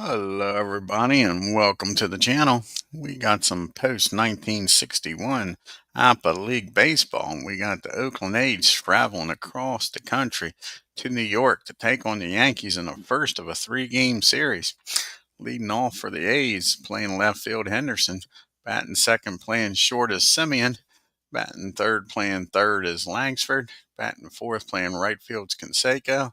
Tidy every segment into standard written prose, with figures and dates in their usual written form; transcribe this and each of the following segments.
Hello, everybody, and welcome to the channel. We got some post 1961 Apba League baseball. We got the Oakland A's traveling across the country to New York to take on the Yankees in the first of a three-game series. Leading off for the A's, playing left field Henderson, batting second, playing short is Simeon, batting third, playing third is Langsford, batting fourth, playing right field's Canseco,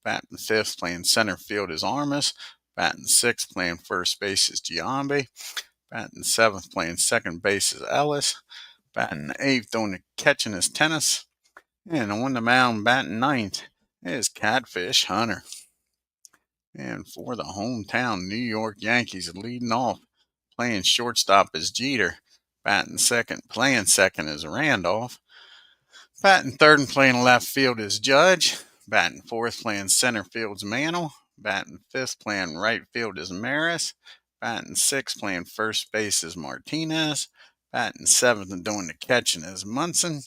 batting fifth, playing center field is Armas. Batting sixth, playing first base is Giambi. Batting seventh, playing second base is Ellis. Batting eighth, doing the catching is Tennis. And on the mound, batting ninth is Catfish Hunter. And for the hometown New York Yankees, leading off, playing shortstop is Jeter. Batting second, playing second is Randolph. Batting third and playing left field is Judge. Batting fourth, playing center field is Mantle. Batting fifth, playing right field is Maris. Batting sixth, playing first base is Martinez. Batting seventh and doing the catching is Munson.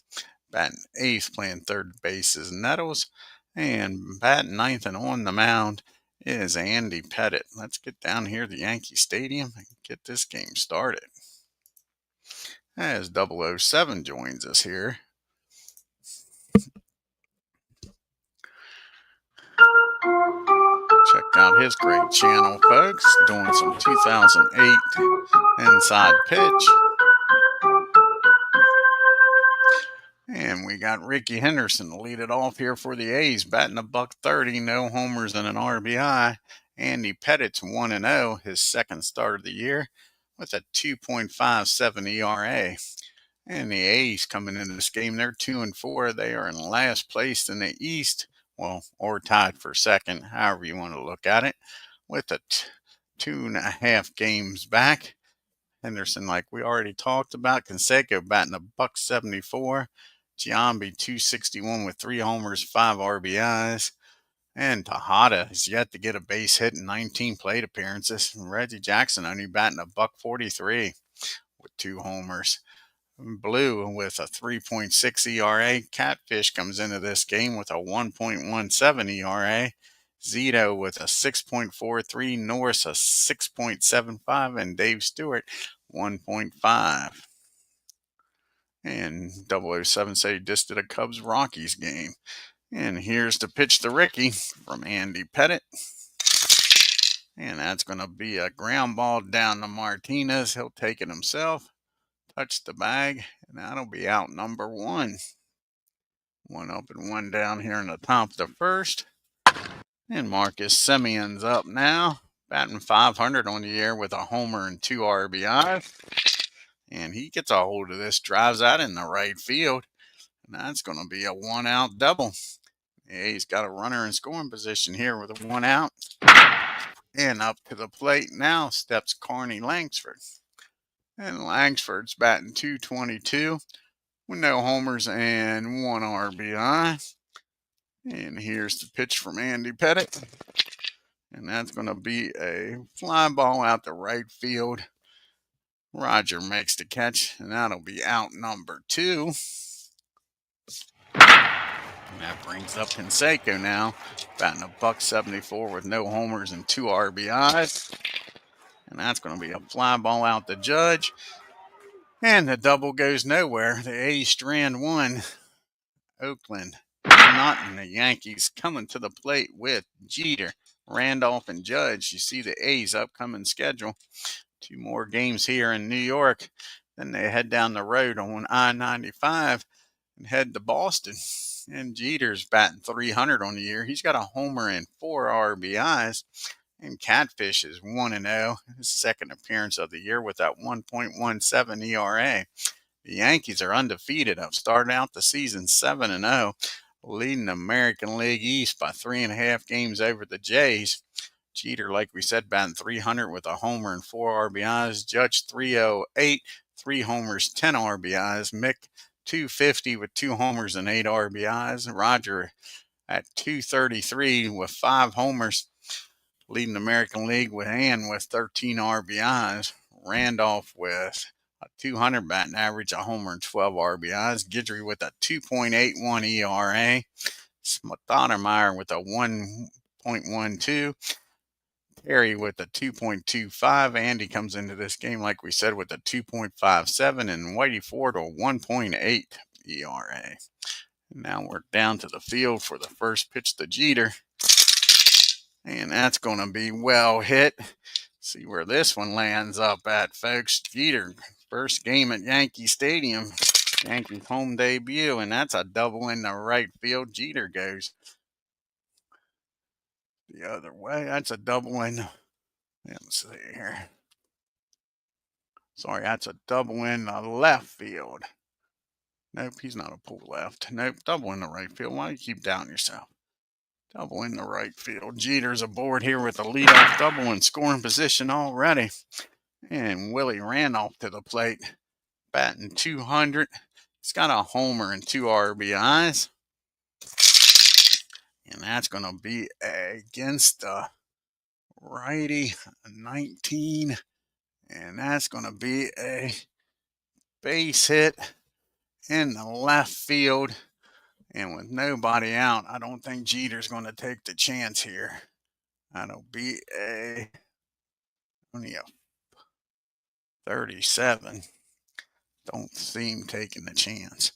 Batting eighth, playing third base is Nettles. And batting ninth and on the mound is Andy Pettitte. Let's get down here to Yankee Stadium and get this game started. As 007 joins us here. Check out his great channel, folks. Doing some 2008 inside pitch. And we got Ricky Henderson to lead it off here for the A's, batting a .130, no homers and an RBI. Andy Pettitte's 1-0, his second start of the year, with a 2.57 ERA. And the A's coming into this game, they're 2-4. They are in last place in the East. Well, or tied for second, however you want to look at it, with a 2.5 games back. Henderson, like we already talked about, Canseco batting a .174, Giambi 261 with 3 homers, 5 RBIs, and Tejada has yet to get a base hit in 19 plate appearances. And Reggie Jackson only batting a .143 with 2 homers. Blue with a 3.6 ERA. Catfish comes into this game with a 1.17 ERA. Zito with a 6.43. Norris a 6.75. And Dave Stewart 1.5. And 007 said he just did a Cubs-Rockies game. And here's the pitch to Ricky from Andy Pettitte. And that's going to be a ground ball down to Martinez. He'll take it himself. Touch the bag, and that'll be out number 1. 1 up and 1 down here in the top of the first. And Marcus Semion's up now, batting .500 on the year with a homer and 2 RBIs. And he gets a hold of this, drives out in the right field, and that's going to be a 1-out double. Yeah, he's got a runner in scoring position here with a 1 out. And up to the plate now steps Carney Langsford. And Langsford's batting .222 with no homers and 1 RBI. And here's the pitch from Andy Pettitte. And that's going to be a fly ball out to right field. Roger makes the catch, and that'll be out number 2. And that brings up Canseco now, batting a .174 with no homers and 2 RBIs. And that's going to be a fly ball out to Judge. And the double goes nowhere. The A's strand 1. Oakland, not in the Yankees coming to the plate with Jeter, Randolph, and Judge. You see the A's upcoming schedule. 2 more games here in New York. Then they head down the road on I-95 and head to Boston. And Jeter's batting .300 on the year. He's got a homer and 4 RBIs. And Catfish is 1-0, his second appearance of the year with that 1.17 ERA. The Yankees are undefeated. Have started out the season 7-0, leading the American League East by 3.5 games over the Jays. Jeter, like we said, batting .300 with a homer and 4 RBIs. Judge .308, 3 homers, 10 RBIs. Mick .250 with 2 homers and 8 RBIs. Roger at .233 with 5 homers, leading the American League with 13 RBIs. Randolph with a .200 batting average, a homer and 12 RBIs. Guidry with a 2.81 ERA. Stoudemire with a 1.12. Harry with a 2.25. Andy comes into this game, like we said, with a 2.57, and Whitey Ford a 1.8 ERA. Now we're down to the field for the first pitch to Jeter. And that's going to be well hit. See where this one lands up at, folks. Jeter, first game at Yankee Stadium. Yankees home debut, and that's a double in the right field. Jeter goes the other way. That's a double in. Let's see here. Sorry, that's a double in the left field. Nope, he's not a pull left. Nope, double in the right field. Why do you keep doubting yourself? Double in the right field. Jeter's aboard here with a leadoff double in scoring position already. And Willie Randolph to the plate, batting 200. He's got a homer and 2 RBIs. And that's going to be against the righty, 19. And that's going to be a base hit in the left field. And with nobody out, I don't think Jeter's going to take the chance here. That'll be only a 37. Don't see him taking the chance.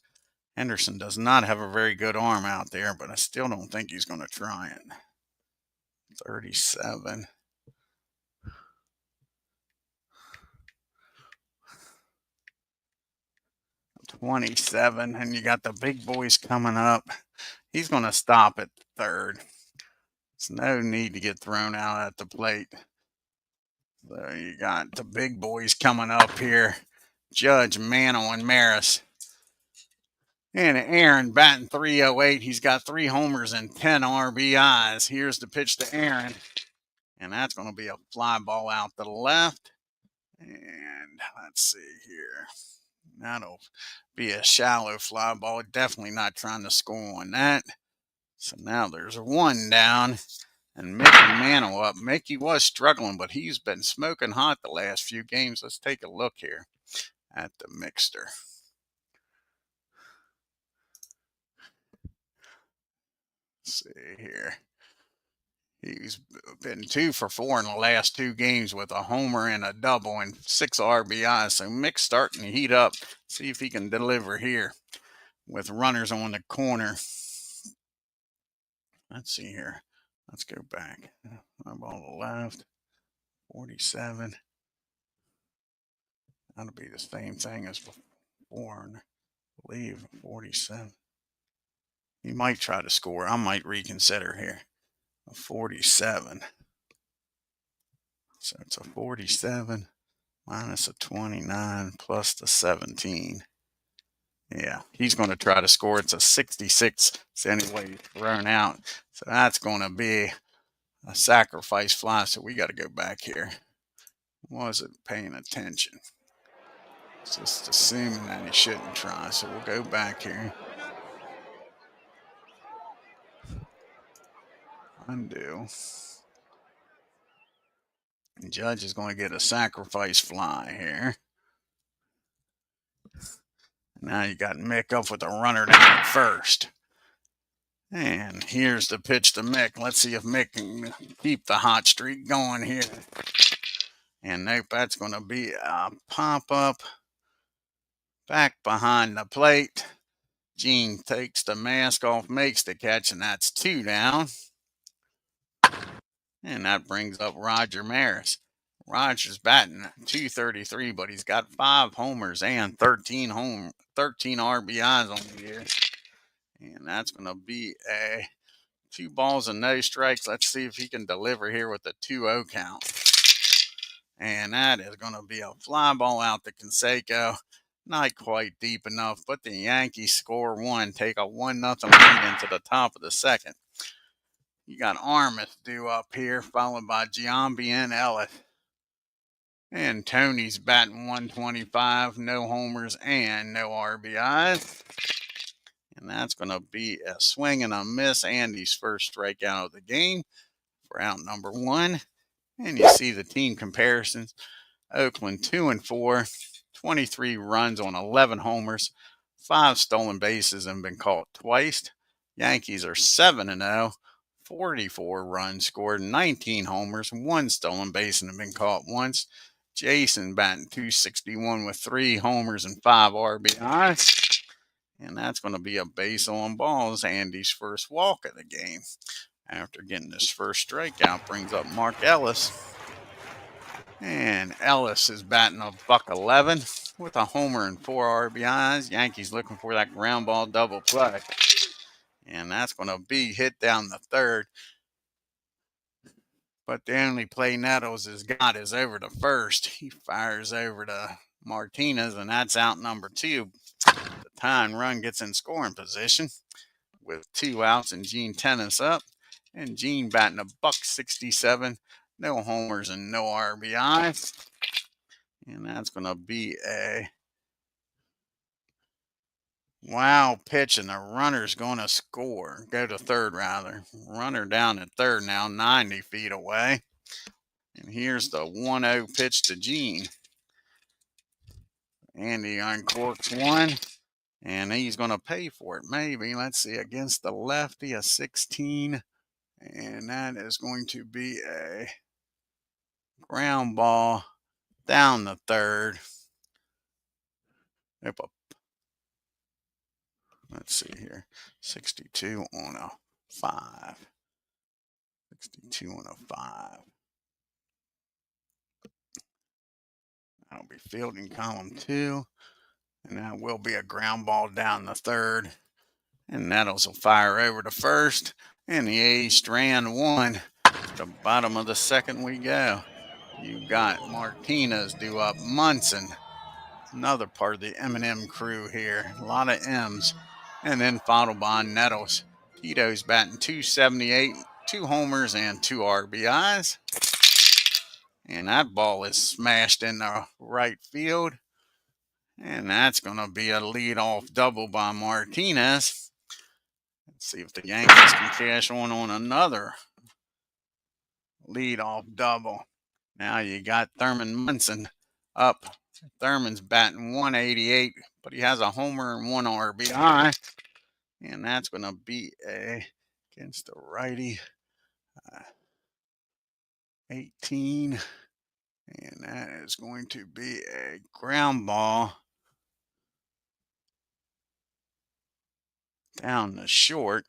Henderson does not have a very good arm out there, but I still don't think he's going to try it. 37. 27, and you got the big boys coming up. He's going to stop at third. There's no need to get thrown out at the plate. So you got the big boys coming up here. Judge, Mantle, and Maris. And Aaron batting 308. He's got 3 homers and 10 RBIs. Here's the pitch to Aaron. And that's going to be a fly ball out to the left. And let's see here. That'll be a shallow fly ball. Definitely not trying to score on that. So now there's 1 down. And Mickey Mantle up. Mickey was struggling, but he's been smoking hot the last few games. Let's take a look here at the mixer. Let's see here. He's been 2 for 4 in the last 2 games with a homer and a double and 6 RBIs. So Mick's starting to heat up. See if he can deliver here with runners on the corner. Let's see here. Let's go back. Ball to the left. 47. That'll be the same thing as before. I believe 47. He might try to score. I might reconsider here. A 47. So it's a 47 minus a 29 plus the 17. Yeah, he's going to try to score. It's a 66 anyway thrown out. So that's going to be a sacrifice fly. So we got to go back here. Wasn't paying attention. Just assuming that he shouldn't try. So we'll go back here. Undo. And Judge is going to get a sacrifice fly here. Now you got Mick up with a runner down at first. And here's the pitch to Mick. Let's see if Mick can keep the hot streak going here. And nope, that's going to be a pop-up back behind the plate. Gene takes the mask off, makes the catch, and that's 2 down. And that brings up Roger Maris. Roger's batting .233, but he's got 5 homers and 13 RBIs on the year. And that's going to be a 2 balls and no strikes. Let's see if he can deliver here with a 2-0 count. And that is going to be a fly ball out to Canseco. Not quite deep enough, but the Yankees score 1, take a 1-0 lead into the top of the second. You got Armas due up here, followed by Giambi and Ellis. And Tony's batting 125, no homers and no RBIs. And that's going to be a swing and a miss. Andy's first strikeout of the game for out number 1. And you see the team comparisons. Oakland 2-4, 23 runs on 11 homers, 5 stolen bases and been caught twice. Yankees are 7-0, 44 runs scored, 19 homers, 1 stolen base, and have been caught once. Jason batting .261 with 3 homers and 5 RBIs. And that's going to be a base on balls. Andy's first walk of the game. After getting his first strikeout, brings up Mark Ellis. And Ellis is batting a .111 with a homer and 4 RBIs. Yankees looking for that ground ball double play. And that's going to be hit down the third. But the only play Nettles has got is over to first. He fires over to Martinez, and that's out number 2. The tying run gets in scoring position with 2 outs and Gene Tennis up. And Gene batting a .167, no homers and no RBIs. And that's going to be a wow pitch, and the runner's going to score. Go to third, rather. Runner down at third now, 90 feet away. And here's the 1-0 pitch to Gene. Andy uncorks one, and he's going to pay for it, maybe. Let's see, against the lefty, a 16. And that is going to be a ground ball down the third. Let's see here. 62 on a 5. 62 on a 5. That'll be fielding column 2. And that will be a ground ball down the third. And Nettles will fire over to first. And the A's strand 1. To the bottom of the second we go. You got Martinez due up Munson. Another part of the M&M crew here. A lot of M's. And then followed by Nettles. Tito's batting .278, 2 homers and 2 RBIs. And that ball is smashed in the right field. And that's going to be a leadoff double by Martinez. Let's see if the Yankees can cash on another leadoff double. Now you got Thurman Munson up. Thurman's batting .188, but he has a homer and 1 RBI. And that's going to be against the righty, 18. And that is going to be a ground ball down the short.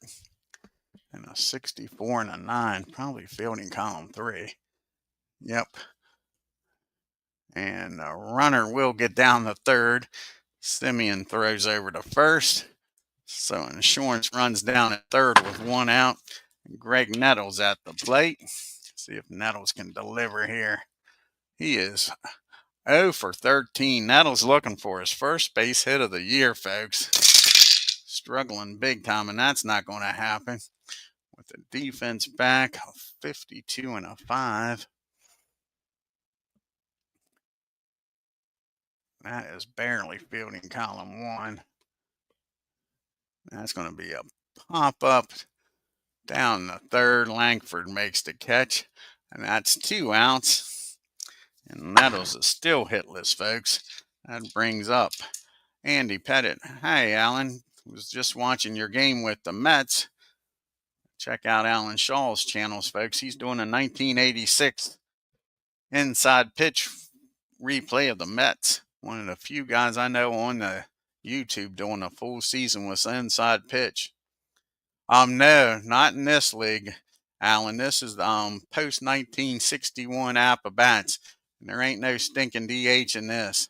And a 64 and a 9, probably fielding column 3. Yep. And the runner will get down the third. Simeon throws over to first. So Insurance runs down at third with 1 out. Greg Nettles at the plate. See if Nettles can deliver here. He is 0 for 13. Nettles looking for his first base hit of the year, folks. Struggling big time, and that's not going to happen. With the defense back, 52 and a 5. That is barely fielding column 1. That's going to be a pop-up down the third. Langford makes the catch, and that's 2 outs. And Nettles is still hitless, folks. That brings up Andy Pettitte. Hey, Alan. Was just watching your game with the Mets. Check out Alan Shaw's channels, folks. He's doing a 1986 inside pitch replay of the Mets. One of the few guys I know on the YouTube doing a full season with inside pitch. No, not in this league, Alan. This is the post 1961 Apba bats. And there ain't no stinking DH in this.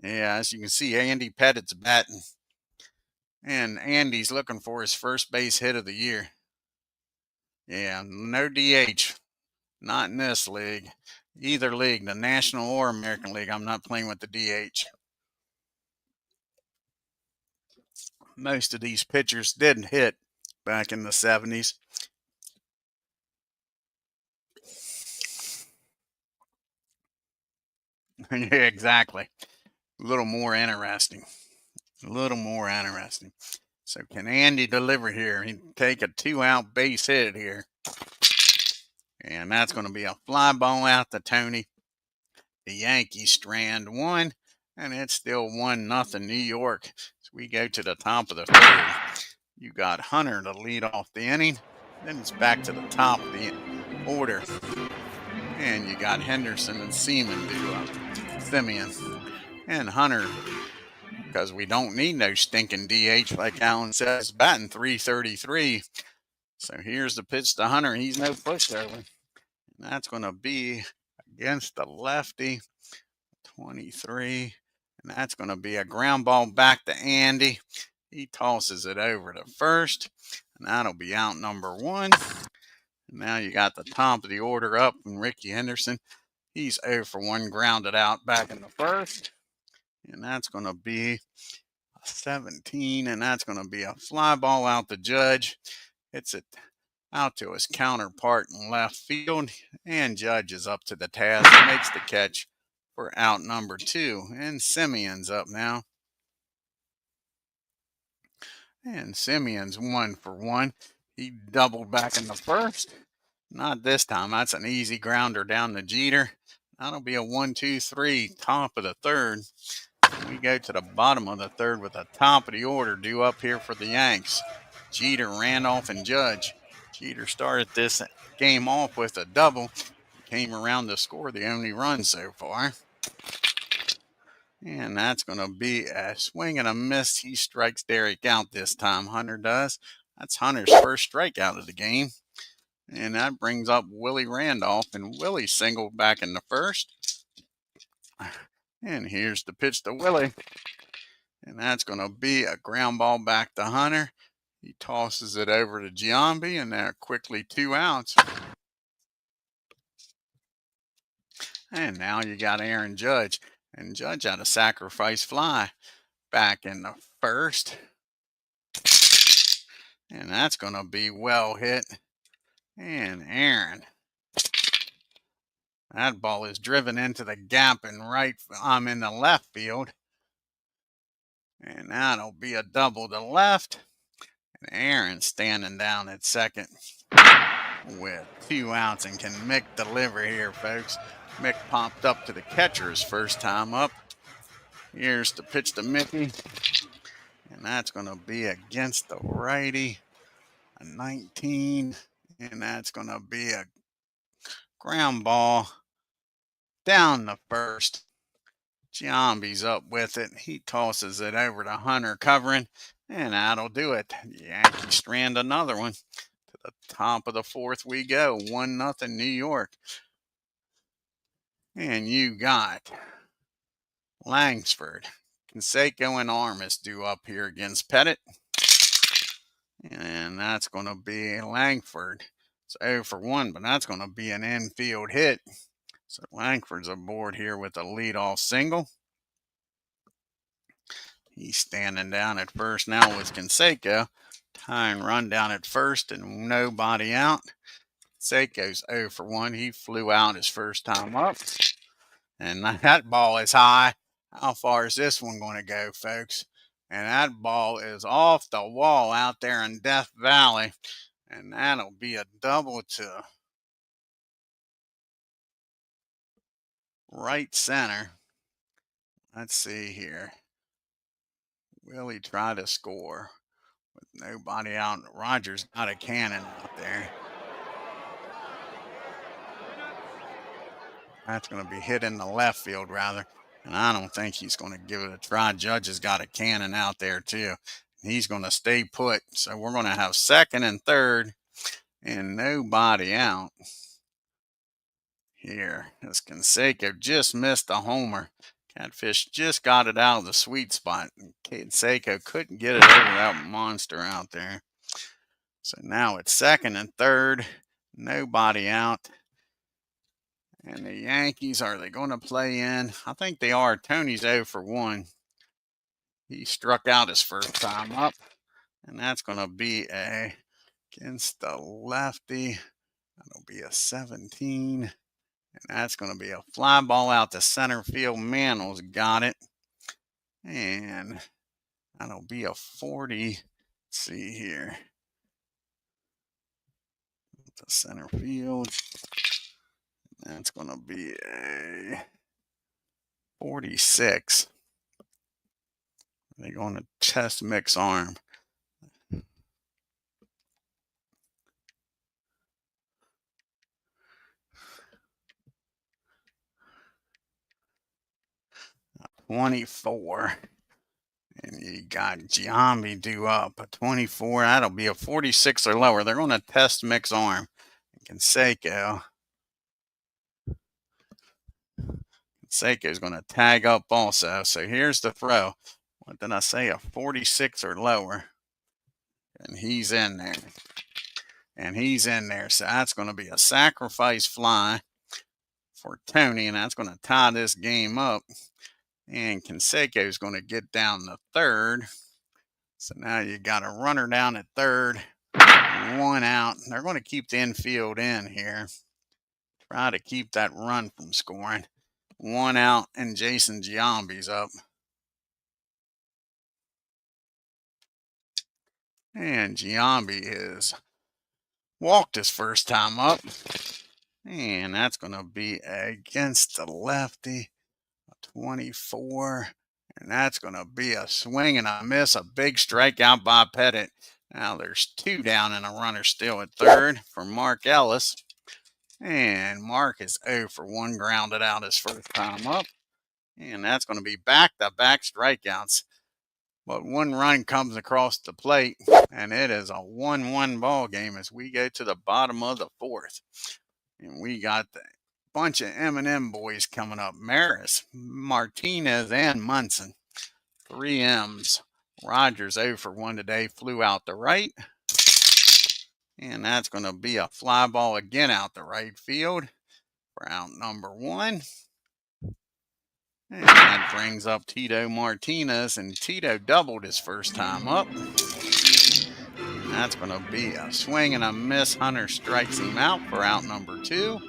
Yeah, as you can see, Andy Pettitte's batting. And Andy's looking for his first base hit of the year. Yeah, no DH. Not in this league. Either league, the National or American League. I'm not playing with the DH. Most of these pitchers didn't hit back in the 70s. Yeah, exactly. A little more interesting. A little more interesting. So can Andy deliver here? He take a 2-out base hit here. And that's going to be a fly ball out to Tony. The Yankees strand 1. And it's still 1-0 New York. So we go to the top of the third. You got Hunter to lead off the inning. Then it's back to the top of the order. And you got Henderson and Seaman due up. Simeon and Hunter, because we don't need no stinking DH like Alan says, batting .333. So here's the pitch to Hunter. He's no pushover. And that's going to be against the lefty, 23. And that's going to be a ground ball back to Andy. He tosses it over to first. And that'll be out number 1. And now you got the top of the order up and Ricky Henderson. He's 0 for 1, grounded out back in the first. And that's going to be a 17. And that's going to be a fly ball out to Judge. Hits it out to his counterpart in left field. And Judge is up to the task. Makes the catch for out number 2. And Simeon's up now. And Simeon's 1 for 1. He doubled back in the first. Not this time. That's an easy grounder down to Jeter. That'll be a 1-2-3, top of the third. We go to the bottom of the third with the top of the order due up here for the Yanks. Jeter, Randolph, and Judge. Jeter started this game off with a double. Came around to score the only run so far. And that's going to be a swing and a miss. He strikes Derek out this time. Hunter does. That's Hunter's first strikeout of the game. And that brings up Willie Randolph. And Willie singled back in the first. And here's the pitch to Willie. And that's going to be a ground ball back to Hunter. He tosses it over to Giambi. And they're quickly 2 outs. And now you got Aaron Judge. And Judge had a sacrifice fly back in the first. And that's going to be well hit. And Aaron. That ball is driven into the gap in in the left field. And that'll be a double to left. And Aaron standing down at second with 2 outs. And can Mick deliver here, folks? Mick popped up to the catcher his first time up. Here's the pitch to Mickey. And that's going to be against the righty. A 19. And that's going to be a ground ball down the first. Giambi's up with it. He tosses it over to Hunter covering. And that'll do it. The Yankees strand another one. To the top of the fourth we go. 1-0 New York. And you got Langsford, Canseco, and Armas due up here against Pettitte. And that's going to be Langford. It's 0 for 1, but that's going to be an infield hit. So Langford's aboard here with a leadoff single. He's standing down at first now with Canseco. Tying run down at first and nobody out. Canseco's 0 for 1. He flew out his first time up. And that ball is high. How far is this one going to go, folks? And that ball is off the wall out there in Death Valley. And that'll be a double to right center. Let's see here. Willie tried to score with nobody out. Rogers got a cannon out there. That's going to be hit in the left field, rather. And I don't think he's going to give it a try. Judge has got a cannon out there, too. He's going to stay put. So we're going to have second and third and nobody out here. As Canseco just missed a homer. Catfish just got it out of the sweet spot. Canseco couldn't get it over that monster out there. So now it's second and third. Nobody out. And the Yankees, are they going to play in? I think they are. Tony's 0 for 1. He struck out his first time up. And that's going to be against the lefty. That'll be a 17. And that's going to be a fly ball out to center field. Mantl's got it. And that'll be a 40. Let's see here. The center field. That's going to be a 46. They're going to test Mick's arm. 24. And you got Giambi due up a 24. That'll be a 46 or lower. They're going to test Mick's arm. Canseco's going to tag up also. So here's the throw. What did I say? A 46 or lower. And he's in there. So that's going to be a sacrifice fly for Tony. And that's going to tie this game up. And Canseco's going to get down to third. So now you got a runner down at third. One out. They're going to keep the infield in here. Try to keep that run from scoring. One out, and Jason Giambi's up. And Giambi has walked his first time up. And that's going to be against the lefty. 24. And that's going to be a swing and a miss. A big strikeout by Pettitte. Now there's two down and a runner still at third for Mark Ellis. And Mark is 0 for 1, grounded out his first time up. And that's going to be back-to-back strikeouts. But one run comes across the plate, and it is a 1-1 ball game as we go to the bottom of the fourth. And we got the bunch of M&M boys coming up. Maris, Martinez, and Munson. 3 M's. Rogers 0 for 1 today, flew out the right. And that's going to be a fly ball again out the right field for out number 1. And that brings up Tito Martinez, and Tito doubled his first time up. And that's going to be a swing and a miss. Hunter strikes him out for out number 2.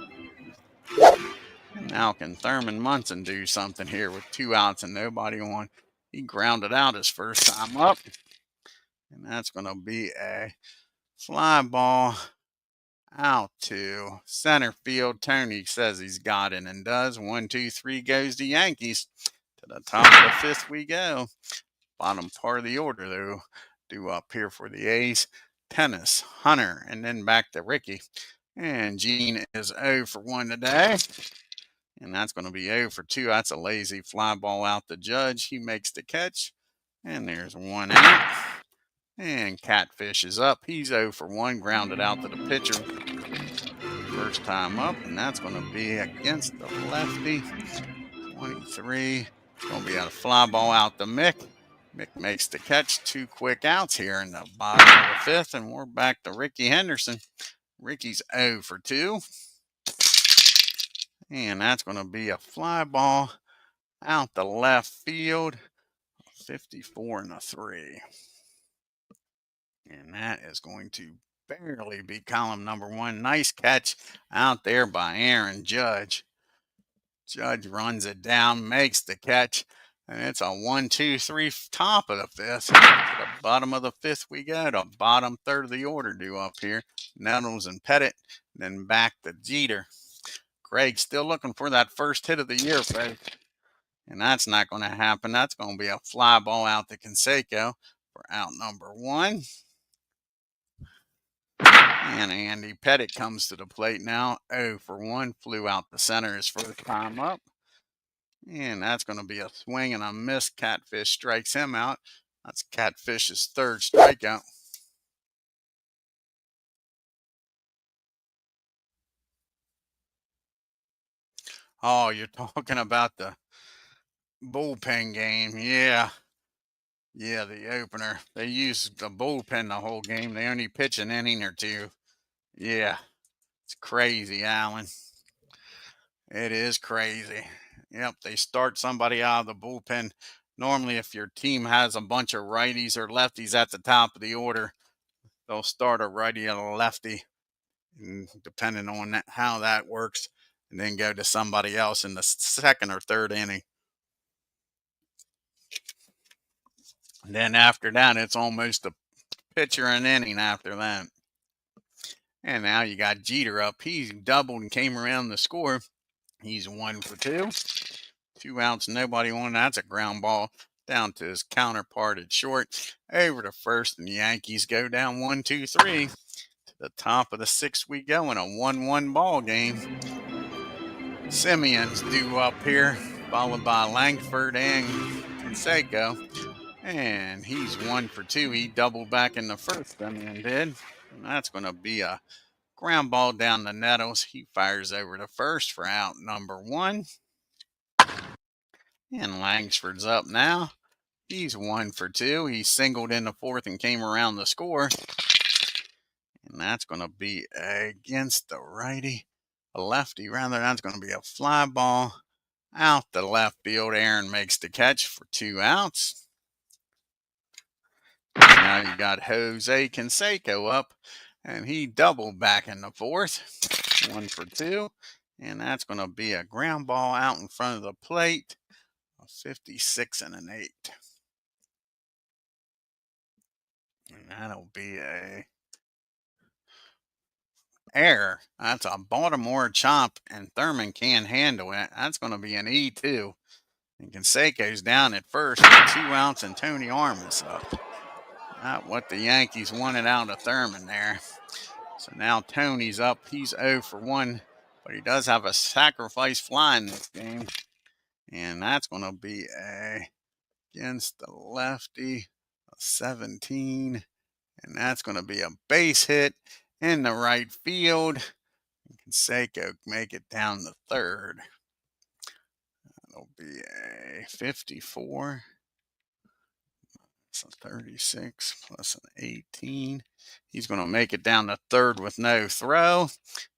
And now can Thurman Munson do something here with 2 outs and nobody on? He grounded out his first time up. And that's going to be a fly ball out to center field. Tony says he's got it and does. 1, 2, 3 goes the Yankees. To the top of the 5th we go. Bottom part of the order, though, due up here for the A's. Tennis, Hunter, and then back to Ricky. And Gene is 0 for 1 today. And that's going to be 0 for 2. That's a lazy fly ball out the Judge. He makes the catch. And there's 1 out. And Catfish is up. He's 0 for 1, grounded out to the pitcher. First time up, and that's going to be against the lefty. 23. It's going to be a fly ball out to Mick. Mick makes the catch. 2 quick outs here in the bottom of the 5th, and we're back to Ricky Henderson. Ricky's 0 for 2. And that's going to be a fly ball out the left field. 54 and a 3. And that is going to barely be column number 1. Nice catch out there by Aaron Judge. Judge runs it down, makes the catch, and it's a 1, 2, 3 top of the 5th. To the bottom of the 5th we go. The bottom third of the order due up here. Nettles and Pettitte, then back to Jeter. Greg still looking for that first hit of the year, folks. And that's not going to happen. That's going to be a fly ball out to Canseco for out number 1. And Andy Pettitte comes to the plate now. 0 for 1. Flew out the center his first time up. And that's going to be a swing and a miss. Catfish strikes him out. That's Catfish's 3rd strikeout. Oh, you're talking about the bullpen game. Yeah. Yeah, the opener. They used the bullpen the whole game. They only pitch an inning or 2. Yeah. It's crazy, Alan. It is crazy. Yep, they start somebody out of the bullpen. Normally, if your team has a bunch of righties or lefties at the top of the order, they'll start a righty and a lefty, and depending on how that works, and then go to somebody else in the 2nd or 3rd inning. And then after that, it's almost a pitcher an inning after that. And now you got Jeter up. He doubled and came around the score. He's 1 for 2. 2 outs, nobody on. That's a ground ball down to his counterpart at short. Over to first, and the Yankees go down 1, 2, 3. To the top of the 6th we go in a 1-1 ball game. Simeon's due up here. followed by Langford and Canseco. And he's 1 for 2. He doubled back in the first inning, did. And that's going to be a ground ball down the Nettles. He fires over to first for out number 1. And Langsford's up now. He's 1 for 2. He singled in the fourth and came around the score. And that's going to be against the righty. A lefty, rather. That's going to be a fly ball out the left field. Aaron makes the catch for 2 outs. Now you got Jose Canseco up, and he doubled back in the fourth. 1 for 2. And that's going to be a ground ball out in front of the plate. A 56 and an 8. And that'll be a error. That's a Baltimore chop, and Thurman can't handle it. That's going to be an E2. And Canseco's down at first with 2 outs, and Tony Armas up. Not what the Yankees wanted out of Thurman there. So now Tony's up. He's 0 for 1, but he does have a sacrifice fly in this game. And that's going to be against the lefty, a 17. And that's going to be a base hit in the right field. Canseco make it down the third. That'll be a 54. It's a 36 plus an 18. He's going to make it down the third with no throw.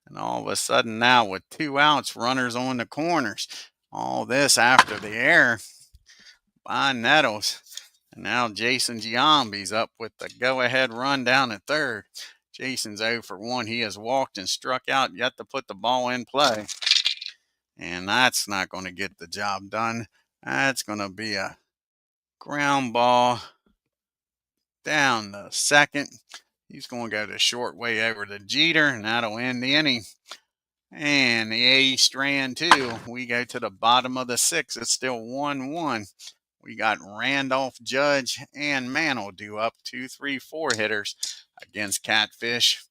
And all of a sudden now with 2 outs, runners on the corners. All this after the error by Nettles. And now Jason Giambi's up with the go-ahead run down at third. Jason's 0 for 1. He has walked and struck out, yet to put the ball in play. And that's not going to get the job done. That's going to be a ground ball down the second. He's going to go the short way over to Jeter, and that'll end the inning. And the A's strand 2. We go to the bottom of the 6th. It's still 1-1. We got Randolph, Judge, and Mantle due up 2, 3, 4 hitters against Catfish.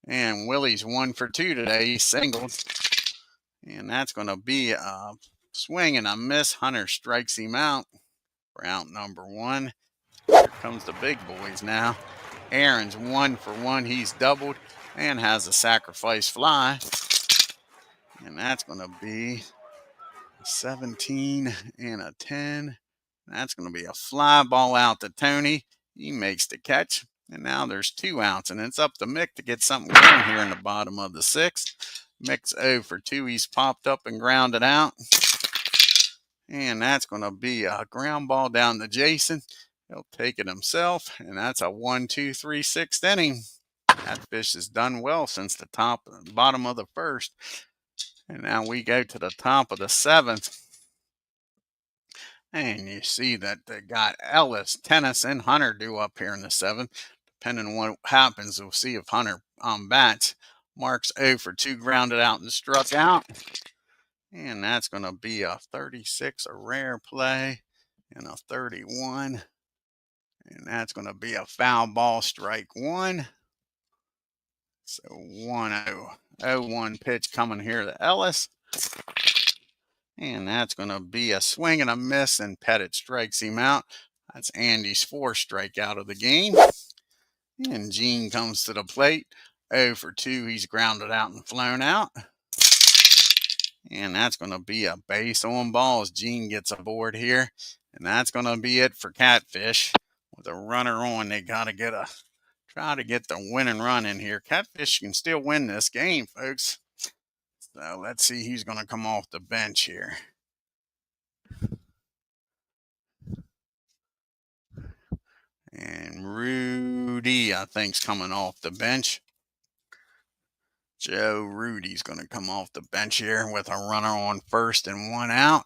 And Willie's 1 for 2 today. He singled. And that's going to be a swing and a miss. Hunter strikes him out for out number 1. Here comes the big boys now. Aaron's 1 for 1. He's doubled and has a sacrifice fly. And that's going to be a 17 and a 10. That's going to be a fly ball out to Tony. He makes the catch. And now there's 2 outs. And it's up to Mick to get something going here in the bottom of the 6th. Mick's 0 for 2. He's popped up and grounded out. And that's going to be a ground ball down to Jason. He'll take it himself. And that's a 1, 2, 3, 6th inning. Catfish has done well since the bottom of the 1st. And now we go to the top of the 7th. And you see that they got Ellis, Tennis, and Hunter due up here in the 7th. Depending on what happens, we'll see if Hunter bats. Mark's 0 for 2, grounded out and struck out. And that's going to be a 36, a rare play, and a 31. And that's going to be a foul ball, strike 1. So 1-0. 0-1 pitch coming here to Ellis. And that's going to be a swing and a miss, and Pettitte strikes him out. That's Andy's 4th strikeout of the game. And Gene comes to the plate. 0 for 2. He's grounded out and flown out. And that's going to be a base on balls. Gene gets aboard here. And that's going to be it for Catfish. With a runner on, they got to try to get the winning run in here. Catfish can still win this game, folks. So let's see who's going to come off the bench here. And Rudy, I think, is coming off the bench. Joe Rudy's going to come off the bench here with a runner on first and 1 out.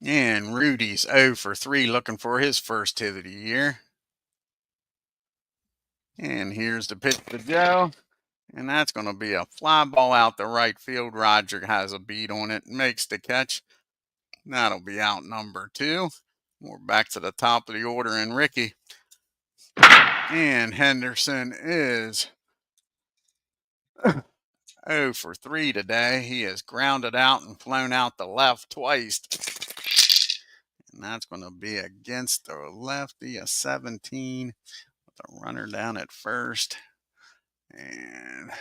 And Rudy's 0 for 3, looking for his first hit of the year. And here's the pitch to Joe. And that's going to be a fly ball out the right field. Roger has a beat on it and makes the catch. That'll be out number 2. We're back to the top of the order, and Ricky And Henderson is 0 for 3 today. He has grounded out and flown out the left twice. And that's going to be against the lefty, a 17 with a runner down at first. And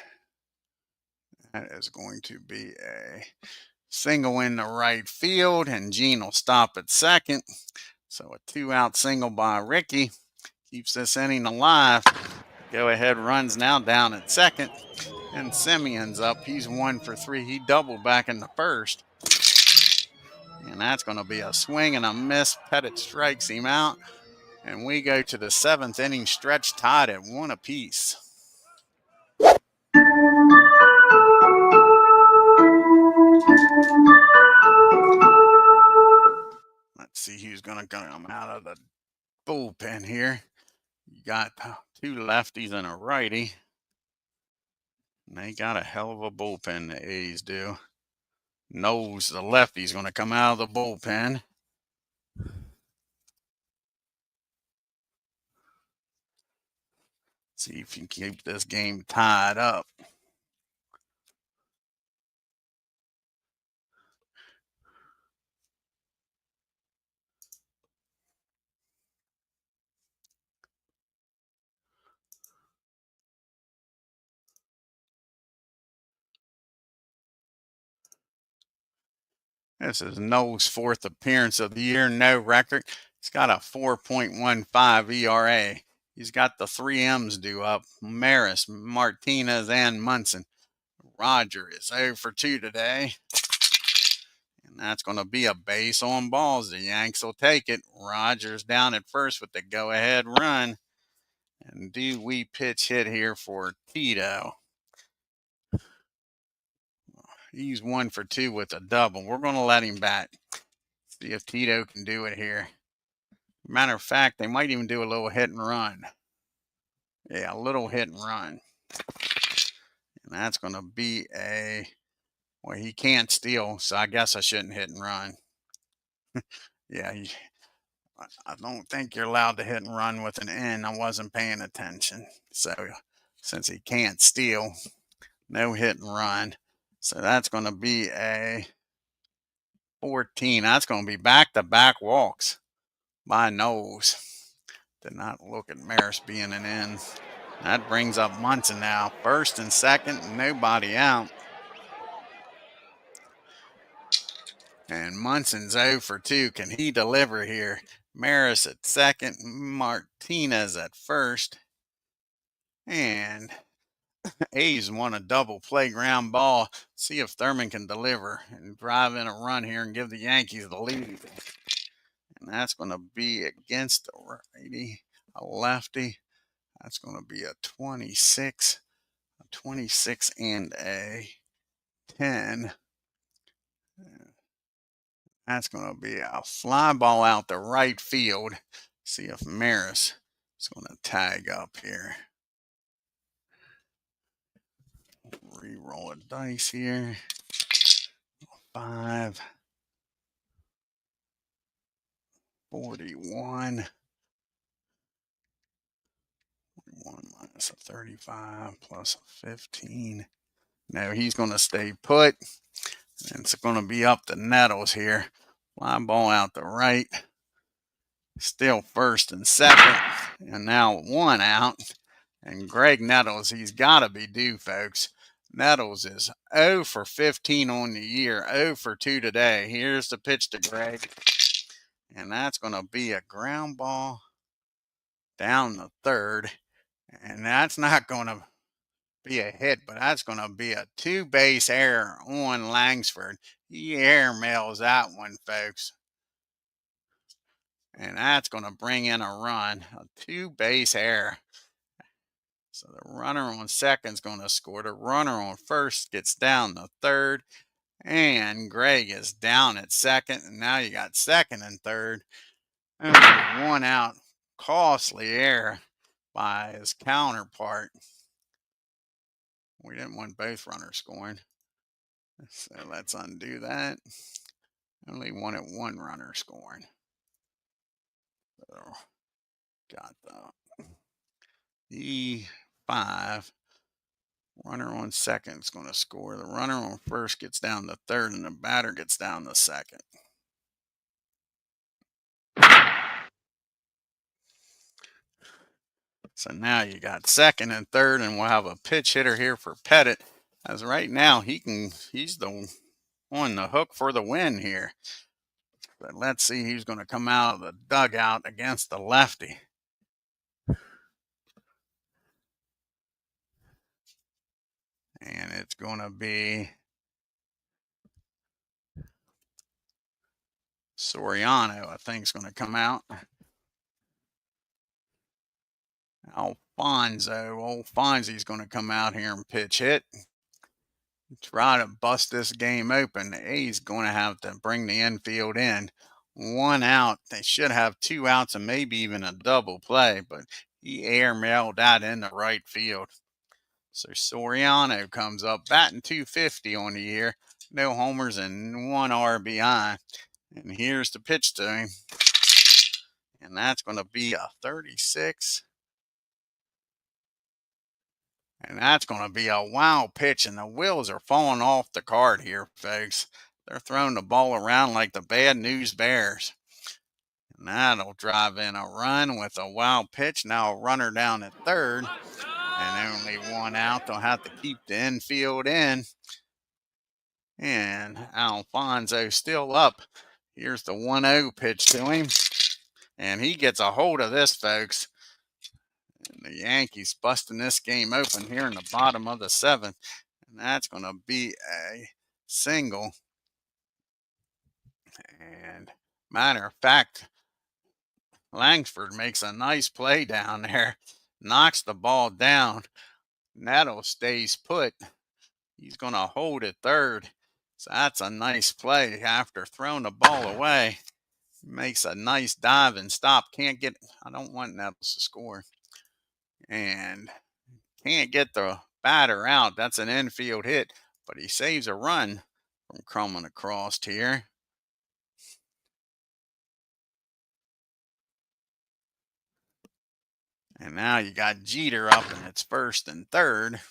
that is going to be a single in the right field, and Gene will stop at second. So a 2-out single by Ricky keeps this inning alive. Go ahead runs now down at second, and Simeon's up. He's 1 for 3. He doubled back in the first. And that's going to be a swing and a miss. Pettitte strikes him out. And we go to the 7th inning stretch tied at 1 apiece. Let's see who's going to come out of the bullpen here. You got 2 lefties and a righty. And they got a hell of a bullpen, the A's do. Knows the lefty's going to come out of the bullpen. See if you can keep this game tied up. This is Noel's 4th appearance of the year, no record. He's got a 4.15 ERA. He's got the 3 M's due up: Maris, Martinez, and Munson. Roger is 0 for 2 today. And that's going to be a base on balls. The Yanks will take it. Rogers down at first with the go-ahead run. And do we pitch hit here for Tito? He's 1 for 2 with a double. We're going to let him bat. See if Tito can do it here. Matter of fact, they might even do a little hit and run. Yeah, a little hit and run. And that's going to be a, well, he can't steal, so I guess I shouldn't hit and run. Yeah, I don't think you're allowed to hit and run with an N. I wasn't paying attention. So since he can't steal, no hit and run. So that's going to be a 14. That's going to be back-to-back walks by Knowles. Did not look at Maris being an in. That brings up Munson now. First and second, nobody out. And Munson's 0 for 2. Can he deliver here? Maris at second, Martinez at first. And A's won a double play ground ball. See if Thurman can deliver and drive in a run here and give the Yankees the lead. And that's going to be against the righty, a lefty. That's going to be a 26 and a 10. That's going to be a fly ball out the right field. See if Maris is going to tag up here. Re-roll a dice here. 5, 41. 41 minus a 35 plus a 15. No, he's going to stay put. And it's going to be up to Nettles here. Fly ball out the right. Still first and second. And now 1 out. And Greg Nettles, he's got to be due, folks. Nettles is 0 for 15 on the year. 0 for 2 today. Here's the pitch to Greg. And that's going to be a ground ball down the third. And that's not going to be a hit, but that's going to be a 2-base error on Langsford. He airmails that one, folks. And that's going to bring in a run, a 2-base error. So the runner on second is going to score. The runner on first gets down the third. And Greg is down at second. And now you got second and third. Only 1 out. Costly error by his counterpart. We didn't want both runners scoring. So let's undo that. Only wanted 1 runner scoring. So got the E5. Runner on second is going to score. The runner on first gets down to third, and the batter gets down to second. So now you got second and third, and we'll have a pitch hitter here for Pettitte. As right now he's the on the hook for the win here. But let's see who's going to come out of the dugout against the lefty. And it's going to be Soriano, I think, is going to come out. Old Fonzie's going to come out here and pitch hit. Try to bust this game open. The A's going to have to bring the infield in. 1 out. They should have 2 outs and maybe even a double play, but he airmailed that into right field. So Soriano comes up batting .250 on the year. No homers and 1 RBI. And here's the pitch to him. And that's going to be a 36. And that's going to be a wild pitch, and the wheels are falling off the card here, folks. They're throwing the ball around like the Bad News Bears. And that'll drive in a run with a wild pitch. Now a runner down at third, and only 1 out. They'll have to keep the infield in. And Alfonso still up. Here's the 1-0 pitch to him. And he gets a hold of this, folks. And the Yankees busting this game open here in the bottom of the 7th. And that's going to be a single. And matter of fact, Langsford makes a nice play down there. Knocks the ball down. Neto stays put. He's going to hold it third. So that's a nice play after throwing the ball away. Makes a nice dive and stop. I don't want Nettles to score. And can't get the batter out. That's an infield hit, but he saves a run from coming across here. And now you got Jeter up, and it's first and third.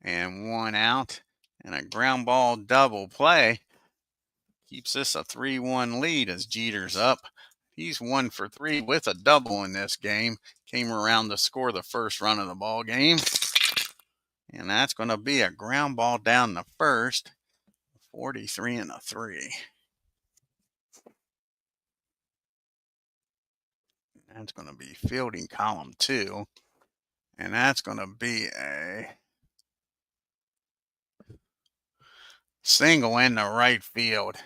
And 1 out. And a ground ball double play. Keeps this a 3-1 lead as Jeter's up. He's 1 for 3 with a double in this game. Came around to score the first run of the ball game. And that's going to be a ground ball down the first. 43 and a 3. That's going to be fielding column 2. And that's going to be a single in the right field.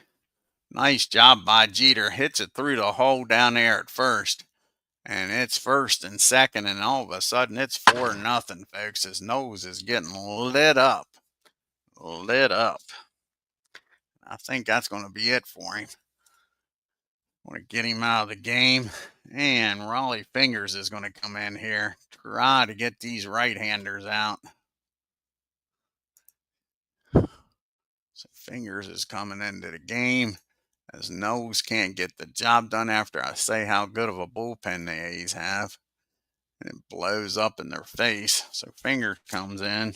Nice job by Jeter. Hits it through the hole down there at first. And it's first and second, and all of a sudden it's 4-0, folks. His nose is getting lit up. Lit up. I think that's going to be it for him. Want to get him out of the game. And Raleigh Fingers is going to come in here. Try to get these right-handers out. So Fingers is coming into the game. As Nose can't get the job done after I say how good of a bullpen the A's have. And it blows up in their face. So Fingers comes in.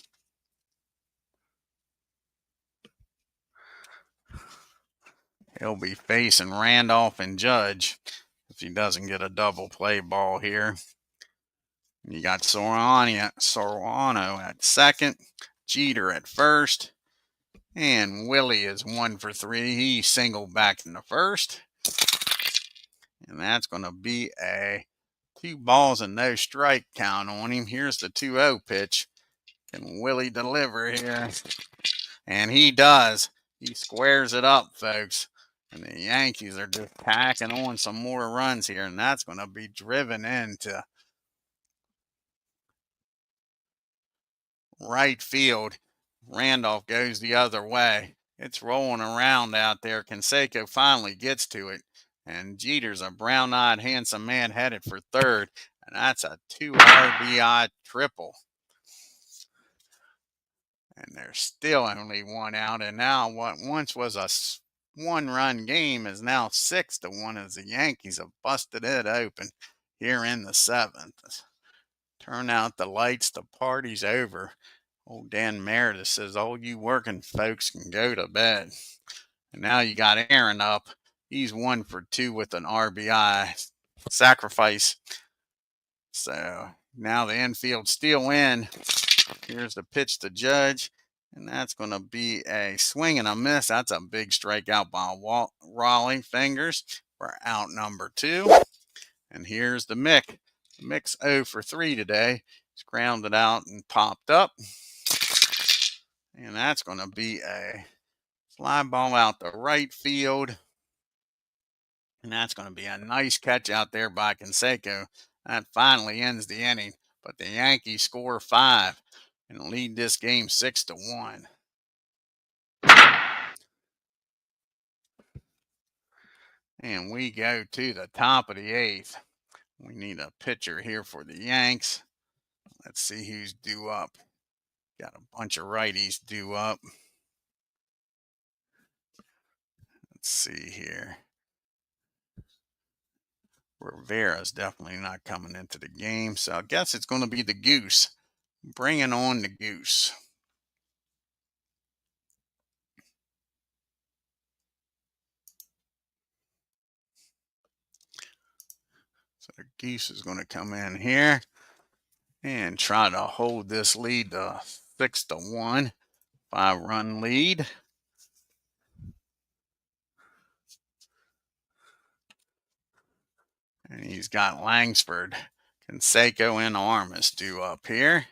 He'll be facing Randolph and Judge if he doesn't get a double play ball here. You got Soriano at second, Jeter at first, and Willie is 1 for 3. He singled back in the first. And that's going to be a 2 balls and no strike count on him. Here's the 2-0 pitch. Can Willie deliver here? And he does. He squares it up, folks. And the Yankees are just packing on some more runs here. And that's going to be driven into right field. Randolph goes the other way. It's rolling around out there. Canseco finally gets to it. And Jeter's a brown-eyed, handsome man headed for third. And that's a 2 RBI triple. And there's still only 1 out. And now what once was a 1-run game is now 6-1 as the Yankees have busted it open here in the 7th. Turn out the lights, the party's over. Old Dan Meredith says all you working folks can go to bed. And now you got Aaron up. He's 1 for 2 with an RBI sacrifice. So now the infield still in. Here's the pitch to Judge. And that's going to be a swing and a miss. That's a big strikeout by Raleigh. Fingers for out number 2. And here's the Mick. Mick's 0 for 3 today. He's grounded out and popped up. And that's going to be a fly ball out to right field. And that's going to be a nice catch out there by Canseco. That finally ends the inning. But the Yankees score 5 and lead this game 6-1. And we go to the top of the 8th. We need a pitcher here for the Yanks. Let's see who's due up. Got a bunch of righties due up. Let's see here. Rivera's definitely not coming into the game, so I guess it's going to be the Goose. Bringing on the Goose. So the Goose is going to come in here and try to hold this lead to 6-1, 5-run lead. And he's got Langsford, Canseco, and Armas due up here.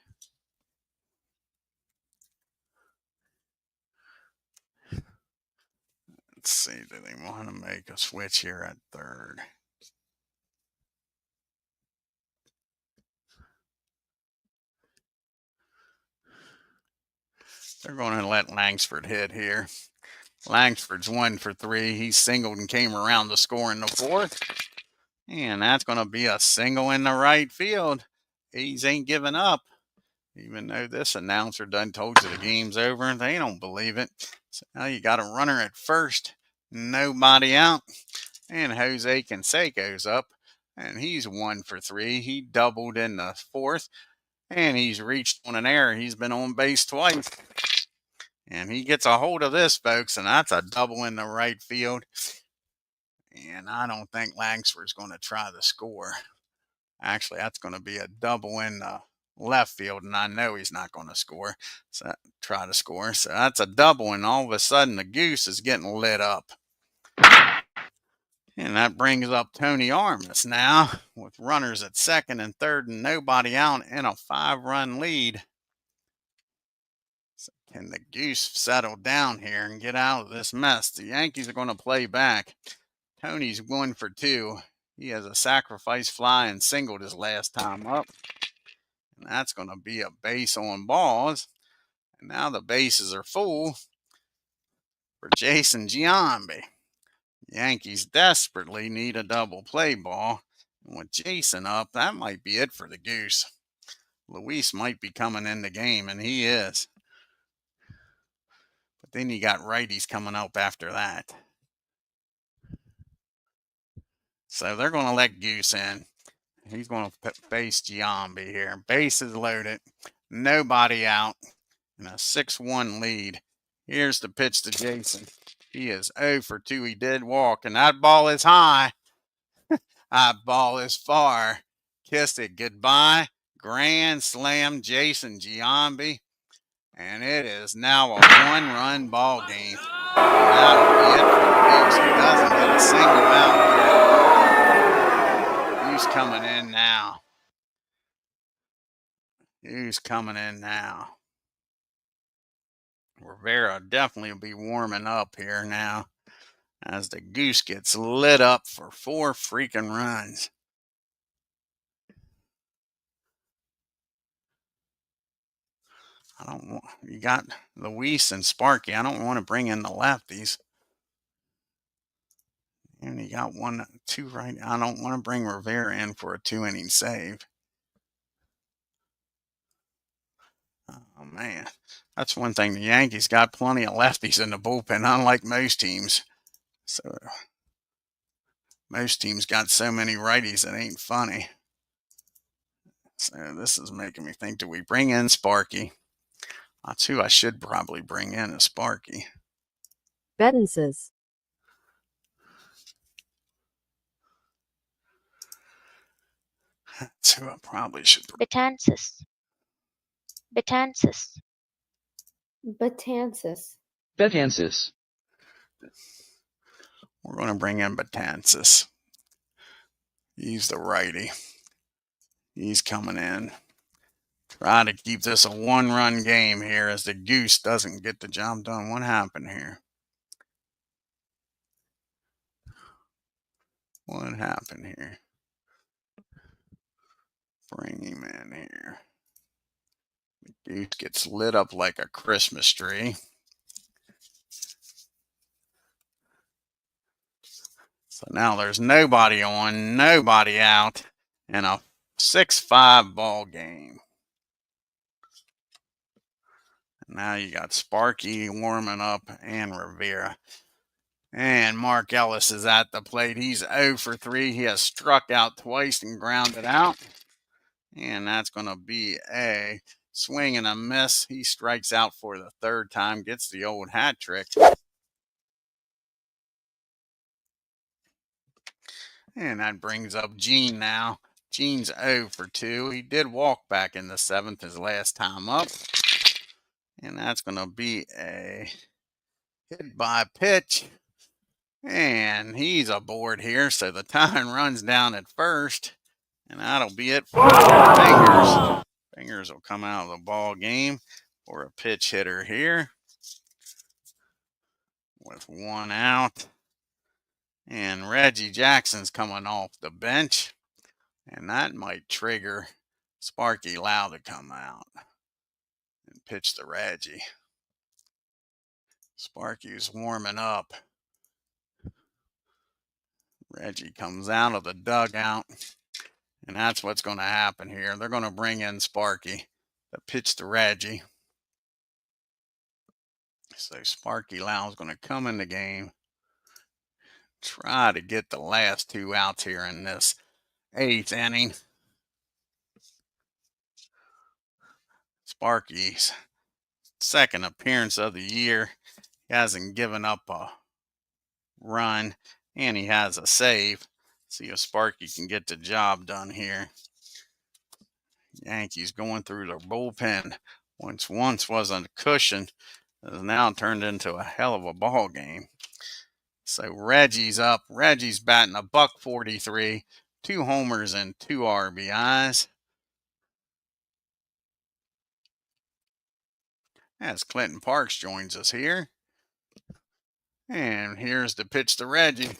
Let's see, do they want to make a switch here at third? They're going to let Langsford hit here. Langsford's 1 for 3. He singled and came around to score in the 4th. And that's going to be a single in the right field. A's ain't giving up. Even though this announcer done told you the game's over, and they don't believe it. So now you got a runner at first, nobody out. And Jose Canseco's up, and he's 1 for 3. He doubled in the 4th, and he's reached on an error. He's been on base twice. And he gets a hold of this, folks, and that's a double in the right field. And I don't think Langsford's going to try to score. Actually, that's going to be a double in the left field, and I know he's not going to score. So try to score. So that's a double, and all of a sudden the Goose is getting lit up. And that brings up Tony Armas now with runners at second and third and nobody out in a 5-run lead. So can the Goose settle down here and get out of this mess? The Yankees are going to play back. Tony's 1 for 2. He has a sacrifice fly and singled his last time up. And that's going to be a base on balls. And now the bases are full for Jason Giambi. Yankees desperately need a double play ball. And with Jason up, that might be it for the Goose. Luis might be coming in the game, and he is. But then you got righties coming up after that. So they're going to let Goose in. He's going to face Giambi here. Bases loaded. Nobody out. And a 6-1 lead. Here's the pitch to Jason. He is 0 for 2. He did walk, and that ball is high. That ball is far. Kissed it goodbye. Grand slam, Jason Giambi. And it is now a 1-run ball game. That'll be it for the Goose. He doesn't get a single out yet. Who's coming in now? Who's coming in now? Rivera definitely will be warming up here now as the Goose gets lit up for 4 freaking runs. You got Luis and Sparky. I don't want to bring in the lefties. And you got 1, 2 right. I don't want to bring Rivera in for a 2-inning save. Oh, man. That's one thing. The Yankees got plenty of lefties in the bullpen, unlike most teams. So most teams got so many righties it ain't funny. So this is making me think, do we bring in Sparky? That's who I should probably bring in, is Sparky. Bettenses. That's who I probably should bring. Betances. Betances. Betances. Betances. We're going to bring in Betances. He's the righty. He's coming in. Try to keep this a one-run game here as the Goose doesn't get the job done. What happened here? What happened here? Bring him in here. The Goose gets lit up like a Christmas tree. So now there's nobody on, nobody out, in a 6-5 ball game. Now you got Sparky warming up and Rivera. And Mark Ellis is at the plate. He's 0 for 3. He has struck out twice and grounded out. And that's going to be a swing and a miss. He strikes out for the third time, gets the old hat trick. And that brings up Gene now. Gene's 0 for 2. He did walk back in the 7th his last time up. And that's going to be a hit by pitch. And he's aboard here, so the tying runs down at first. And that'll be it for Fingers. Fingers will come out of the ball game for a pitch hitter here with 1 out. And Reggie Jackson's coming off the bench. And that might trigger Sparky Lau to come out and pitch to Reggie. Sparky's warming up. Reggie comes out of the dugout. And that's what's going to happen here. They're going to bring in Sparky to pitch to Reggie. So Sparky Lau is going to come in the game, try to get the last 2 outs here in this 8th inning. Sparky's second appearance of the year. He hasn't given up a run, and he has a save. See if Sparky can get the job done here. Yankees going through their bullpen. Once was a cushion, has now turned into a hell of a ball game. So Reggie's up. Reggie's batting $143, 2 homers and 2 RBIs. As Clinton Parks joins us here. And here's the pitch to Reggie.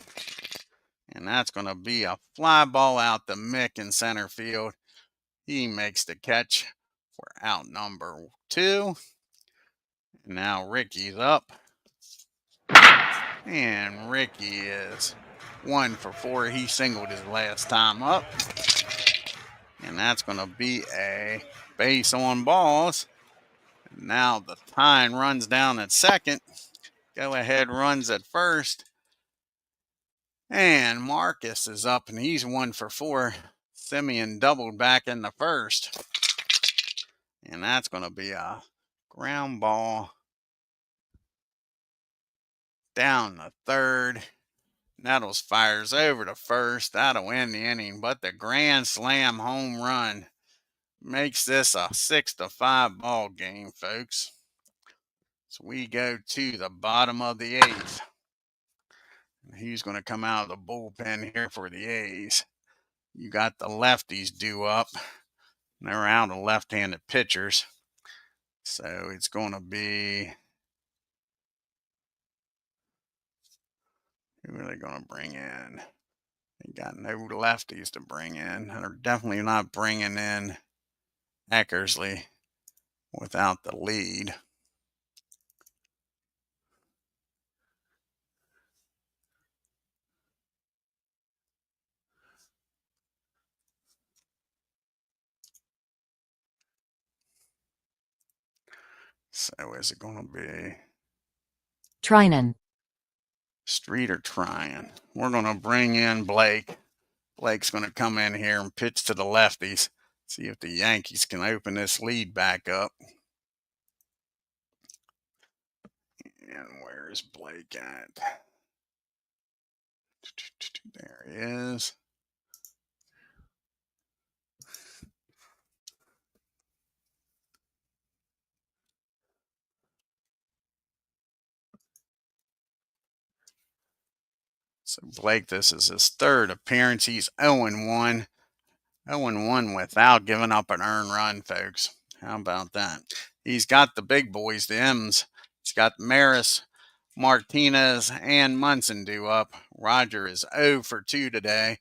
And that's going to be a fly ball out to Mick in center field. He makes the catch for out number 2. And now Ricky's up. And Ricky is 1 for 4. He singled his last time up. And that's going to be a base on balls. Now the tying runs down at second. Go ahead runs at first. And Marcus is up and he's 1 for 4. Simeon doubled back in the first. And that's going to be a ground ball down the third. Nettles fires over to first. That'll end the inning. But the grand slam home run makes this a 6-5 ball game, folks. So we go to the bottom of the 8th. He's going to come out of the bullpen here for the A's. You got the lefties due up. They're out of left-handed pitchers. So it's going to be, who are they going to bring in? They got no lefties to bring in. They're definitely not bringing in Eckersley without the lead. So is it going to be Trinan. Street or Tryon? We're going to bring in Blake. Blake's going to come in here and pitch to the lefties. See if the Yankees can open this lead back up. And where's Blake at? There he is. So Blake, this is his third appearance. He's 0-1. 0-1 without giving up an earned run, folks. How about that? He's got the big boys, the M's. He's got Maris, Martinez, and Munson due up. Roger is 0-2 today.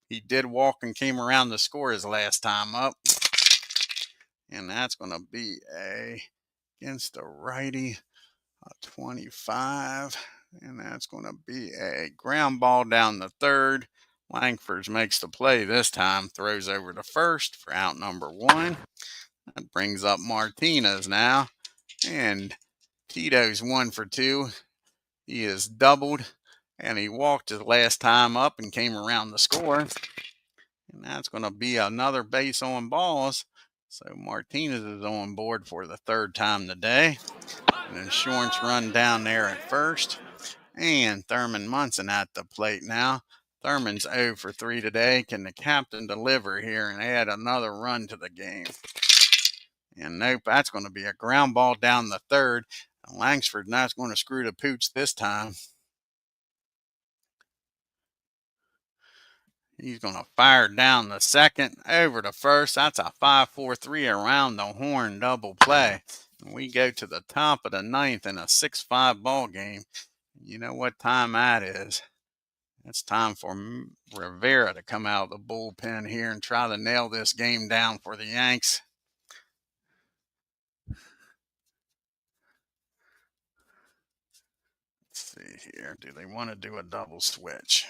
He did walk and came around to score his last time up. And that's going to be against the righty, a 25. And that's going to be a ground ball down the third. Langford makes the play this time, throws over to first for out number 1. That brings up Martinez now. And Tito's 1-2. He is doubled, and he walked his last time up and came around the score. And that's going to be another base on balls. So Martinez is on board for the third time today. An insurance run down there at first. And Thurman Munson at the plate now. Thurman's 0-3 today. Can the captain deliver here and add another run to the game? And nope, that's going to be a ground ball down the third. And Langsford not going to screw the pooch this time. He's going to fire down the second, over to first. That's a 5-4-3 around the horn double play. And we go to the top of the ninth in a 6-5 ball game. You know what time that is? It's time for Rivera to come out of the bullpen here and try to nail this game down for the Yanks. Let's see here. Do they want to do a double switch?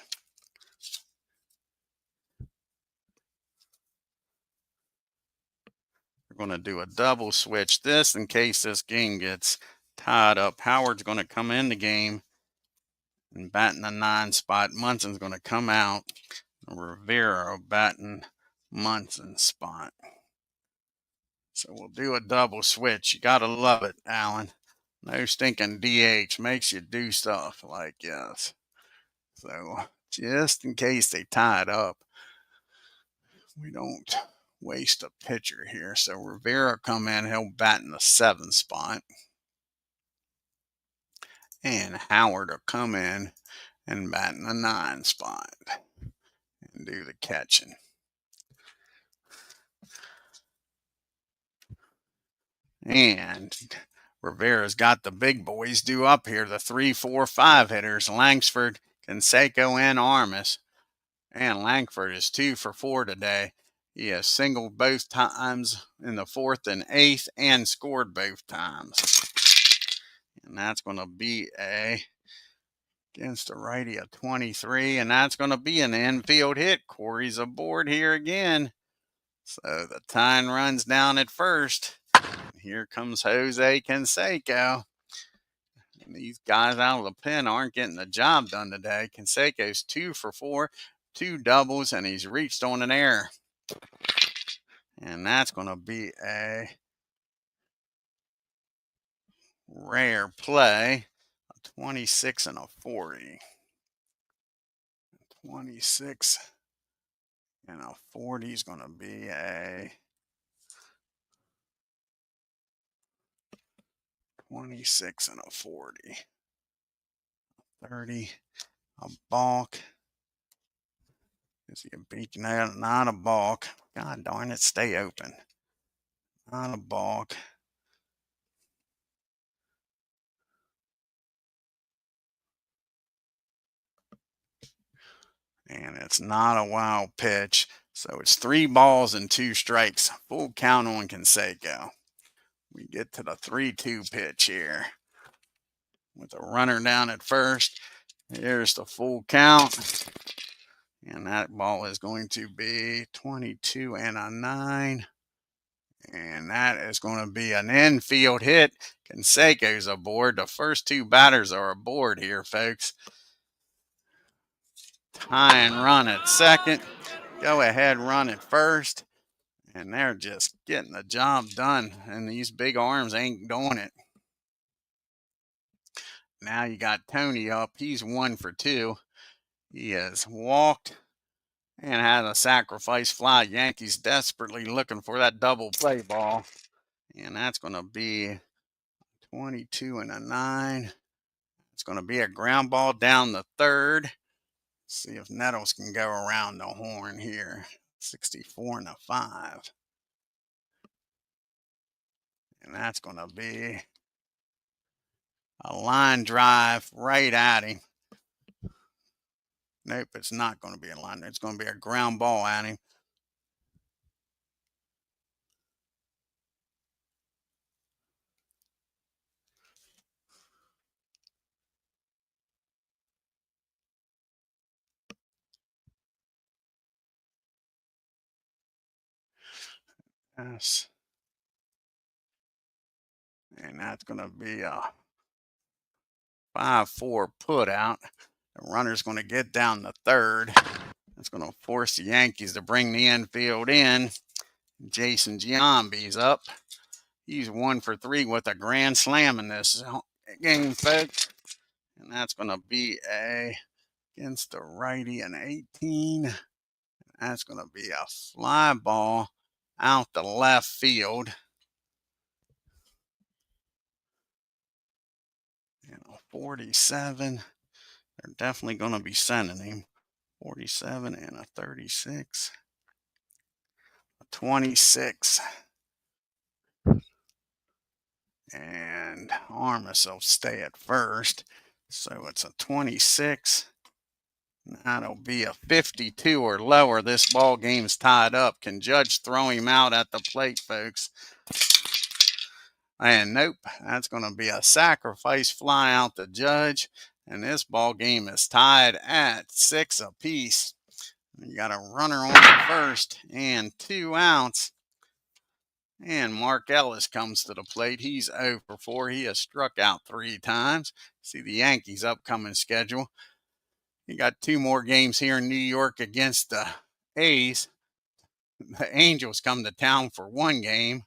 We're going to do a double switch this in case this game gets tied up. Howard's going to come in the game and batting the 9 spot. Munson's going to come out. Rivera batting Munson's spot. So we'll do a double switch. You got to love it, Alan. No stinking DH makes you do stuff like this. So just in case they tie it up, we don't waste a pitcher here. So Rivera come in, he'll bat in the 7 spot. And Howard will come in and bat in the 9 spot and do the catching. And Rivera's got the big boys due up here, the 3, 4, 5 hitters, Langsford, Canseco, and Armas. And Langford is 2-4 today. He has singled both times in the 4th and 8th and scored both times. And that's going to be against the righty, a 23. And that's going to be an infield hit. Corey's aboard here again. So the tying runs down at first. Here comes Jose Canseco. And these guys out of the pen aren't getting the job done today. Canseco's 2-4, 2 doubles, and he's reached on an error. And that's going to be a rare play. A 26 and a 40. 26 and a 40 is going to be a 26 and a 40. 30, a balk. Is he a beak? No, not a balk. God darn it, stay open. Not a balk. And it's not a wild pitch. So it's 3 balls and 2 strikes. Full count on Canseco. We get to the 3-2 pitch here. With a runner down at first. Here's the full count. And that ball is going to be 22 and a 9. And that is going to be an infield hit. Canseco's aboard. The first 2 batters are aboard here, folks. Tying run at second. Go ahead run at first. And they're just getting the job done, and these big arms ain't doing it. Now you got Tony up. He's 1 for 2. He has walked and had a sacrifice fly. Yankees desperately looking for that double play ball. And that's going to be 22 and a 9. It's going to be a ground ball down the third. See if Nettles can go around the horn here. 64 and a 5. And that's going to be a line drive right at him. Nope, it's not going to be a line. It's going to be a ground ball at him. Yes. And that's going to be a 5-4 put out. The runner's going to get down the third. That's going to force the Yankees to bring the infield in. Jason Giambi's up. He's 1 for 3 with a grand slam in this game, folks. And that's going to be against the righty an 18. That's going to be a fly ball out the left field. 47. They're definitely going to be sending him. 47 and a 36. A 26. And Armas will stay at first. So it's a 26. That'll be a 52 or lower. This ball game's tied up. Can Judge throw him out at the plate, folks? And nope, that's going to be a sacrifice fly out to Judge. And this ball game is tied at 6 apiece. You got a runner on the first and 2 outs. And Mark Ellis comes to the plate. He's 0 for 4. He has struck out 3 times. See the Yankees' upcoming schedule. You got 2 more games here in New York against the A's. The Angels come to town for 1 game.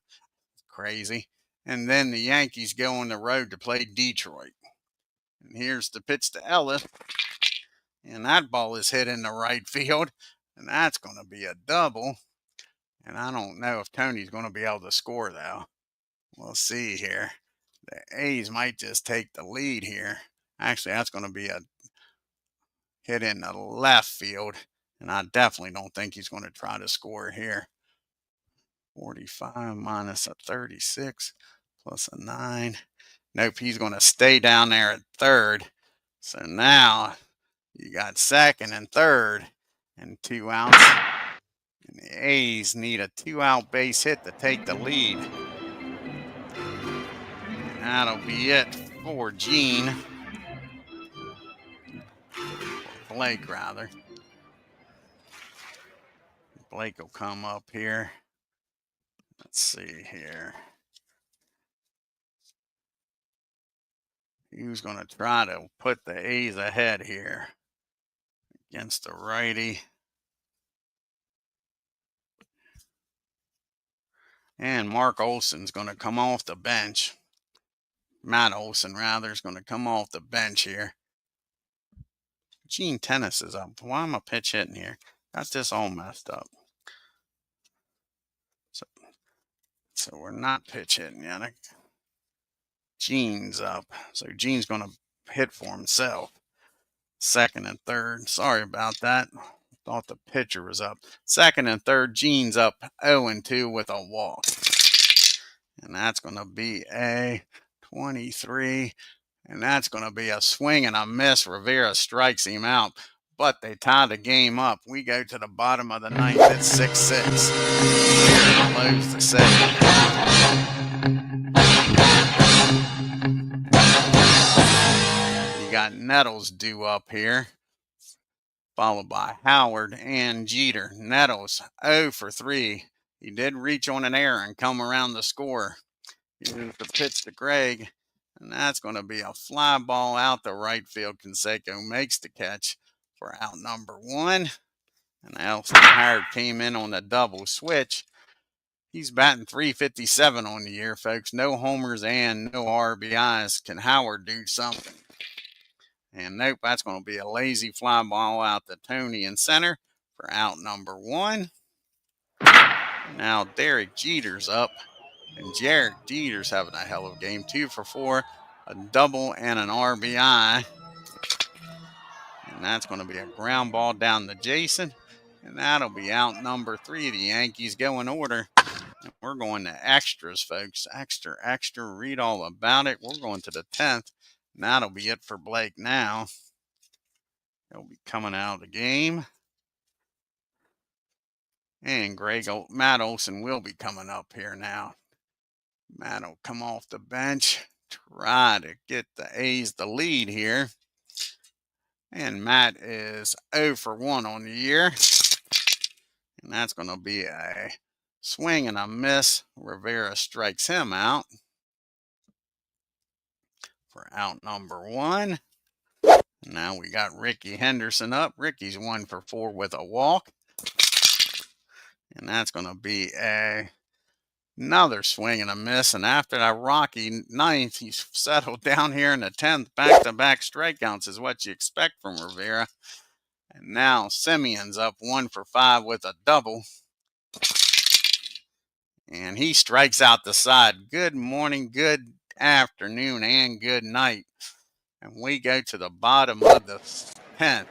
Crazy. And then the Yankees go on the road to play Detroit. And here's the pitch to Ellis. And that ball is hit in the right field. And that's going to be a double. And I don't know if Tony's going to be able to score, though. We'll see here. The A's might just take the lead here. Actually, that's going to be a hit in the left field. And I definitely don't think he's going to try to score here. 45 minus a 36 plus a 9. Nope, he's going to stay down there at third. So now you got second and third and 2 outs. And the A's need a 2-out base hit to take the lead. And that'll be it for Gene. Or Blake, rather. Blake will come up here. Let's see here. He was going to try to put the A's ahead here against the righty. And Mark Olson's going to come off the bench. Matt Olson, rather, is going to come off the bench here. Gene Tennis is up. Why am I pitch hitting here? Got this all messed up. So we're not pitch hitting yet. Gene's up. So Gene's going to hit for himself. Second and third. Sorry about that. Thought the pitcher was up. Second and third, Gene's up 0-2 with a walk. And that's going to be a 23. And that's going to be a swing and a miss. Rivera strikes him out. But they tie the game up. We go to the bottom of the ninth at 6-6. Rivera blows the second. You got Nettles due up here, followed by Howard and Jeter. Nettles 0 for 3. He did reach on an error and come around the score. Here's the pitch to Greg, and that's going to be a fly ball out the right field. Canseco makes the catch for out number 1. And Elston Howard came in on the double switch. He's batting .357 on the year, folks. No homers and no RBIs. Can Howard do something? And nope, that's going to be a lazy fly ball out to Tony in center for out number 1. Now Derek Jeter's up. And Derek Jeter's having a hell of a game. 2 for 4, a double and an RBI. And that's going to be a ground ball down to Jason. And that'll be out number 3. The Yankees go in order. And we're going to extras, folks. Extra, extra. Read all about it. We're going to the 10th. And that'll be it for Blake now. He'll be coming out of the game. And Matt Olson will be coming up here now. Matt will come off the bench. Try to get the A's the lead here. And Matt is 0 for 1 on the year. And that's going to be a swing and a miss. Rivera strikes him out for out number 1. Now we got Ricky Henderson up. Ricky's 1 for 4 with a walk. And that's going to be another swing and a miss. And after that rocky 9th, he's settled down here in the 10th. Back-to-back strikeouts is what you expect from Rivera. And now Simeon's up 1 for 5 with a double. And he strikes out the side. Good morning, good afternoon, and good night. And we go to the bottom of the 10th.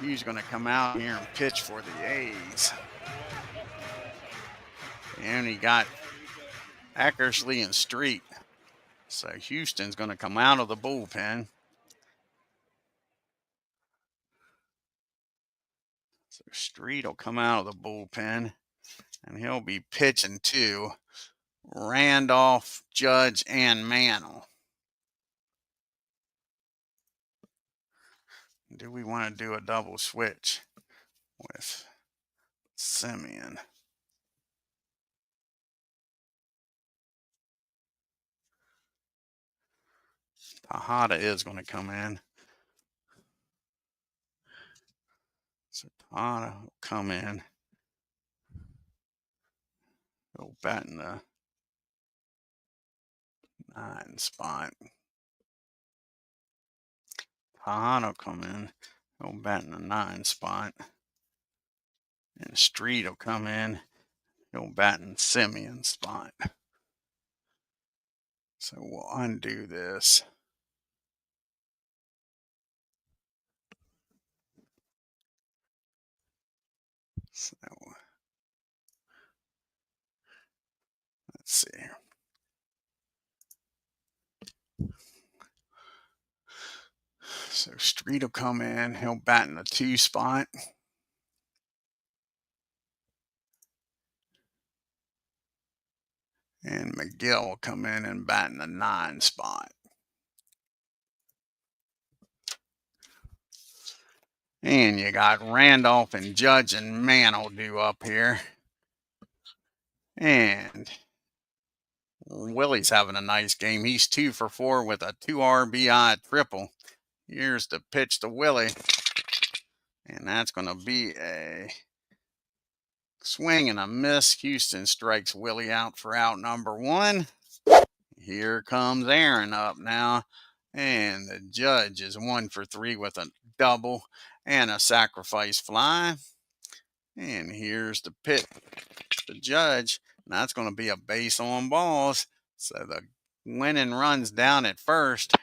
He's going to come out here and pitch for the A's. And he got Eckersley and Street. So Houston's going to come out of the bullpen. So Street will come out of the bullpen. And he'll be pitching to Randolph, Judge, and Mantle. Do we want to do a double switch with Simeon? Tejada is going to come in. So Tejada will come in. He'll bat in the 9 spot. Tejada will come in. He'll bat in the 9 spot. And Street will come in. He'll bat in Simeon's spot. So we'll undo this. So let's see. So Street will come in. He'll bat in the 2 spot. And McGill will come in and bat in the 9 spot. And you got Randolph and Judge and Mantle due up here. And Willie's having a nice game. He's 2 for 4 with a 2 RBI triple. Here's the pitch to Willie. And that's going to be a swing and a miss. Houston strikes Willie out for out number 1. Here comes Aaron up now. And the Judge is 1 for 3 with a double and a sacrifice fly. And here's the pitch. The Judge. And that's going to be a base on balls. So the winning run's down at first.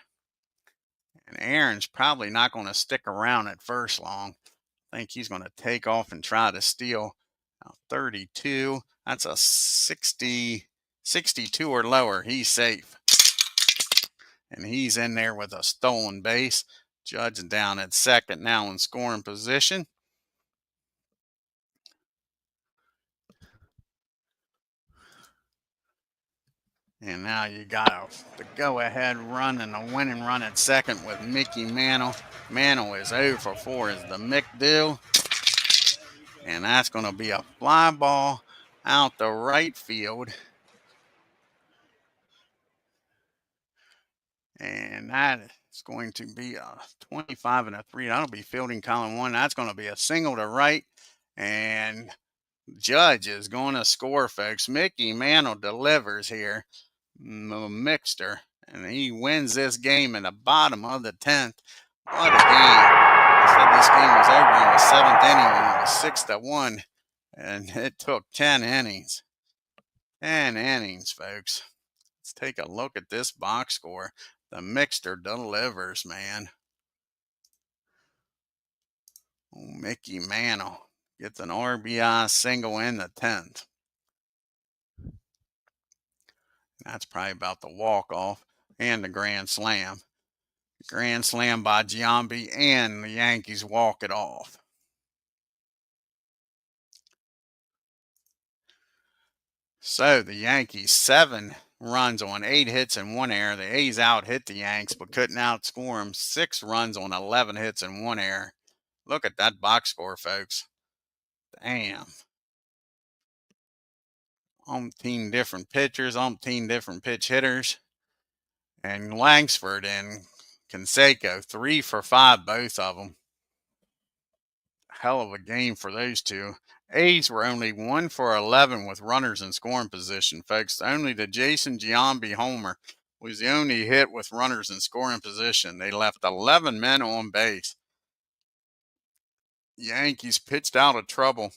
And Aaron's probably not going to stick around at first long. I think he's going to take off and try to steal. Now 32. That's a 62 or lower. He's safe. And he's in there with a stolen base. Judge down at second now in scoring position. And now you got the go-ahead run and the winning run at second with Mickey Mantle. Mantle is 0 for 4 is the Mick do. And that's going to be a fly ball out the right field. And that is going to be a 25 and a 3. That'll be fielding column 1. That's going to be a single to right. And Judge is going to score, folks. Mickey Mantle delivers here. Mixter, and he wins this game in the bottom of the 10th. What a game. I said this game was over in the 7th inning when it was 6-1, and it took 10 innings. 10 innings, folks. Let's take a look at this box score. The Mixter delivers, man. Oh, Mickey Mantle gets an RBI single in the 10th. That's probably about the walk-off and the grand slam. Grand slam by Giambi, and the Yankees walk it off. So the Yankees 7 runs on 8 hits and 1 error. The A's out hit the Yanks but couldn't outscore them. 6 runs on 11 hits and 1 error. Look at that box score, folks. Damn. Umpteen different pitchers, umpteen different pitch hitters. And Langsford and Canseco 3 for 5, both of them. Hell of a game for those two. A's were only 1 for 11 with runners in scoring position, folks. Only the Jason Giambi homer was the only hit with runners in scoring position. They left 11 men on base. Yankees pitched out of trouble.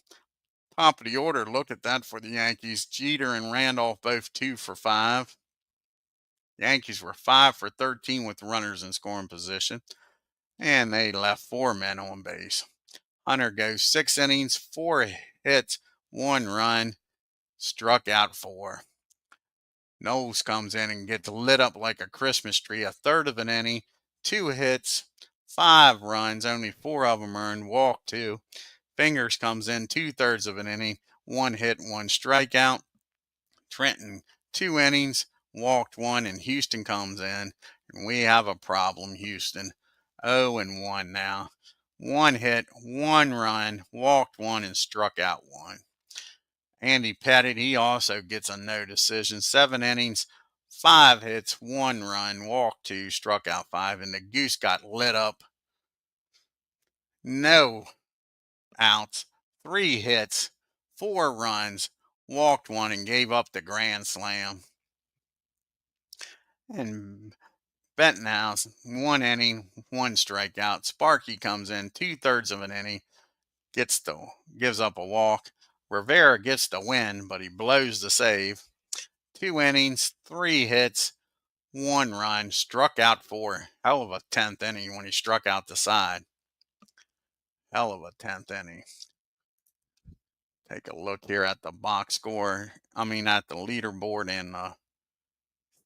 Top of the order, look at that for the Yankees. Jeter and Randolph both 2 for 5. Yankees were 5 for 13 with runners in scoring position, and they left 4 men on base. Hunter goes 6 innings, 4 hits, 1 run, struck out 4. Knowles comes in and gets lit up like a Christmas tree, a third of an inning, 2 hits, 5 runs, only 4 of them earned, walk 2. Fingers comes in 2/3 of an inning, 1 hit, 1 strikeout. Trenton 2 innings, walked 1, and Houston comes in, and we have a problem. Houston 0-1 now. 1 hit, 1 run, walked 1, and struck out 1. Andy Pettitte, he also gets a no decision. 7 innings, 5 hits, 1 run, walked 2, struck out 5, and the Goose got lit up. No outs, 3 hits, 4 runs, walked 1, and gave up the grand slam. And Bettenhouse, 1 inning, 1 strikeout. Sparky comes in 2/3 of an inning, gives up a walk. Rivera gets the win, but he blows the save. 2 innings, 3 hits, 1 run, struck out 4. Hell of a 10th inning when he struck out the side. Hell of a 10th inning. Take a look here at the box score. At the leaderboard and the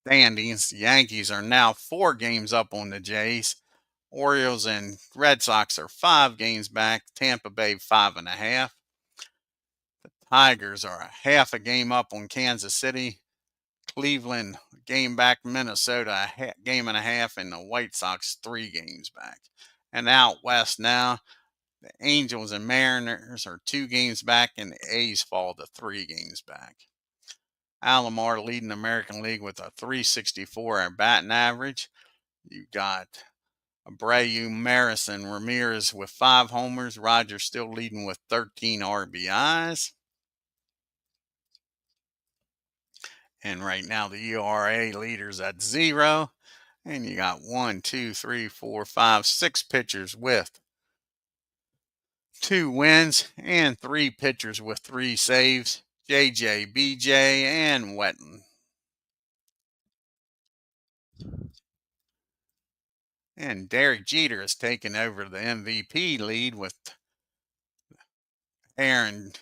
standings. The Yankees are now 4 games up on the Jays. Orioles and Red Sox are 5 games back. Tampa Bay 5.5. The Tigers are a half a game up on Kansas City. Cleveland a game back. Minnesota a game and a half, and the White Sox 3 games back. And out west now, the Angels and Mariners are 2 games back, and the A's fall to 3 games back. Alomar leading the American League with a .364 batting average. You got Abreu, Marison, Ramirez with 5 homers. Rogers still leading with 13 RBIs. And right now the ERA leader's at 0. And you got 1, 2, 3, 4, 5, 6 pitchers with 2 wins and 3 pitchers with 3 saves. JJ, BJ, and Wetton. And Derek Jeter has taken over the MVP lead with Aaron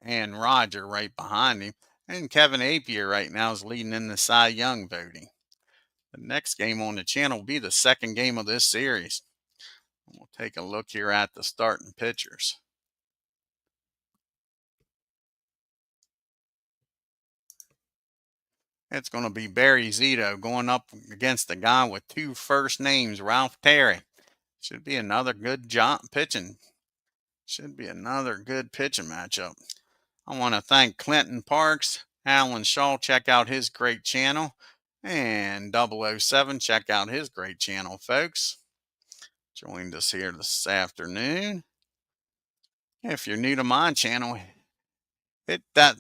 and Roger right behind him. And Kevin Appier right now is leading in the Cy Young voting. The next game on the channel will be the second game of this series. We'll take a look here at the starting pitchers. It's going to be Barry Zito going up against the guy with 2 first names, Ralph Terry. Should be another good pitching. Should be another good pitching matchup. I want to thank Clinton Parks, Alan Shaw. Check out his great channel. And 007, check out his great channel, folks. Joined us here this afternoon. If you're new to my channel, Hit that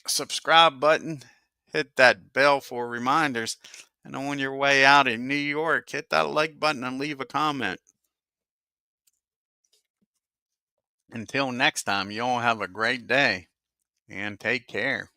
subscribe button, hit that bell for reminders, and on your way out in New York, hit that like button and leave a comment. Until next time, you all have a great day and take care.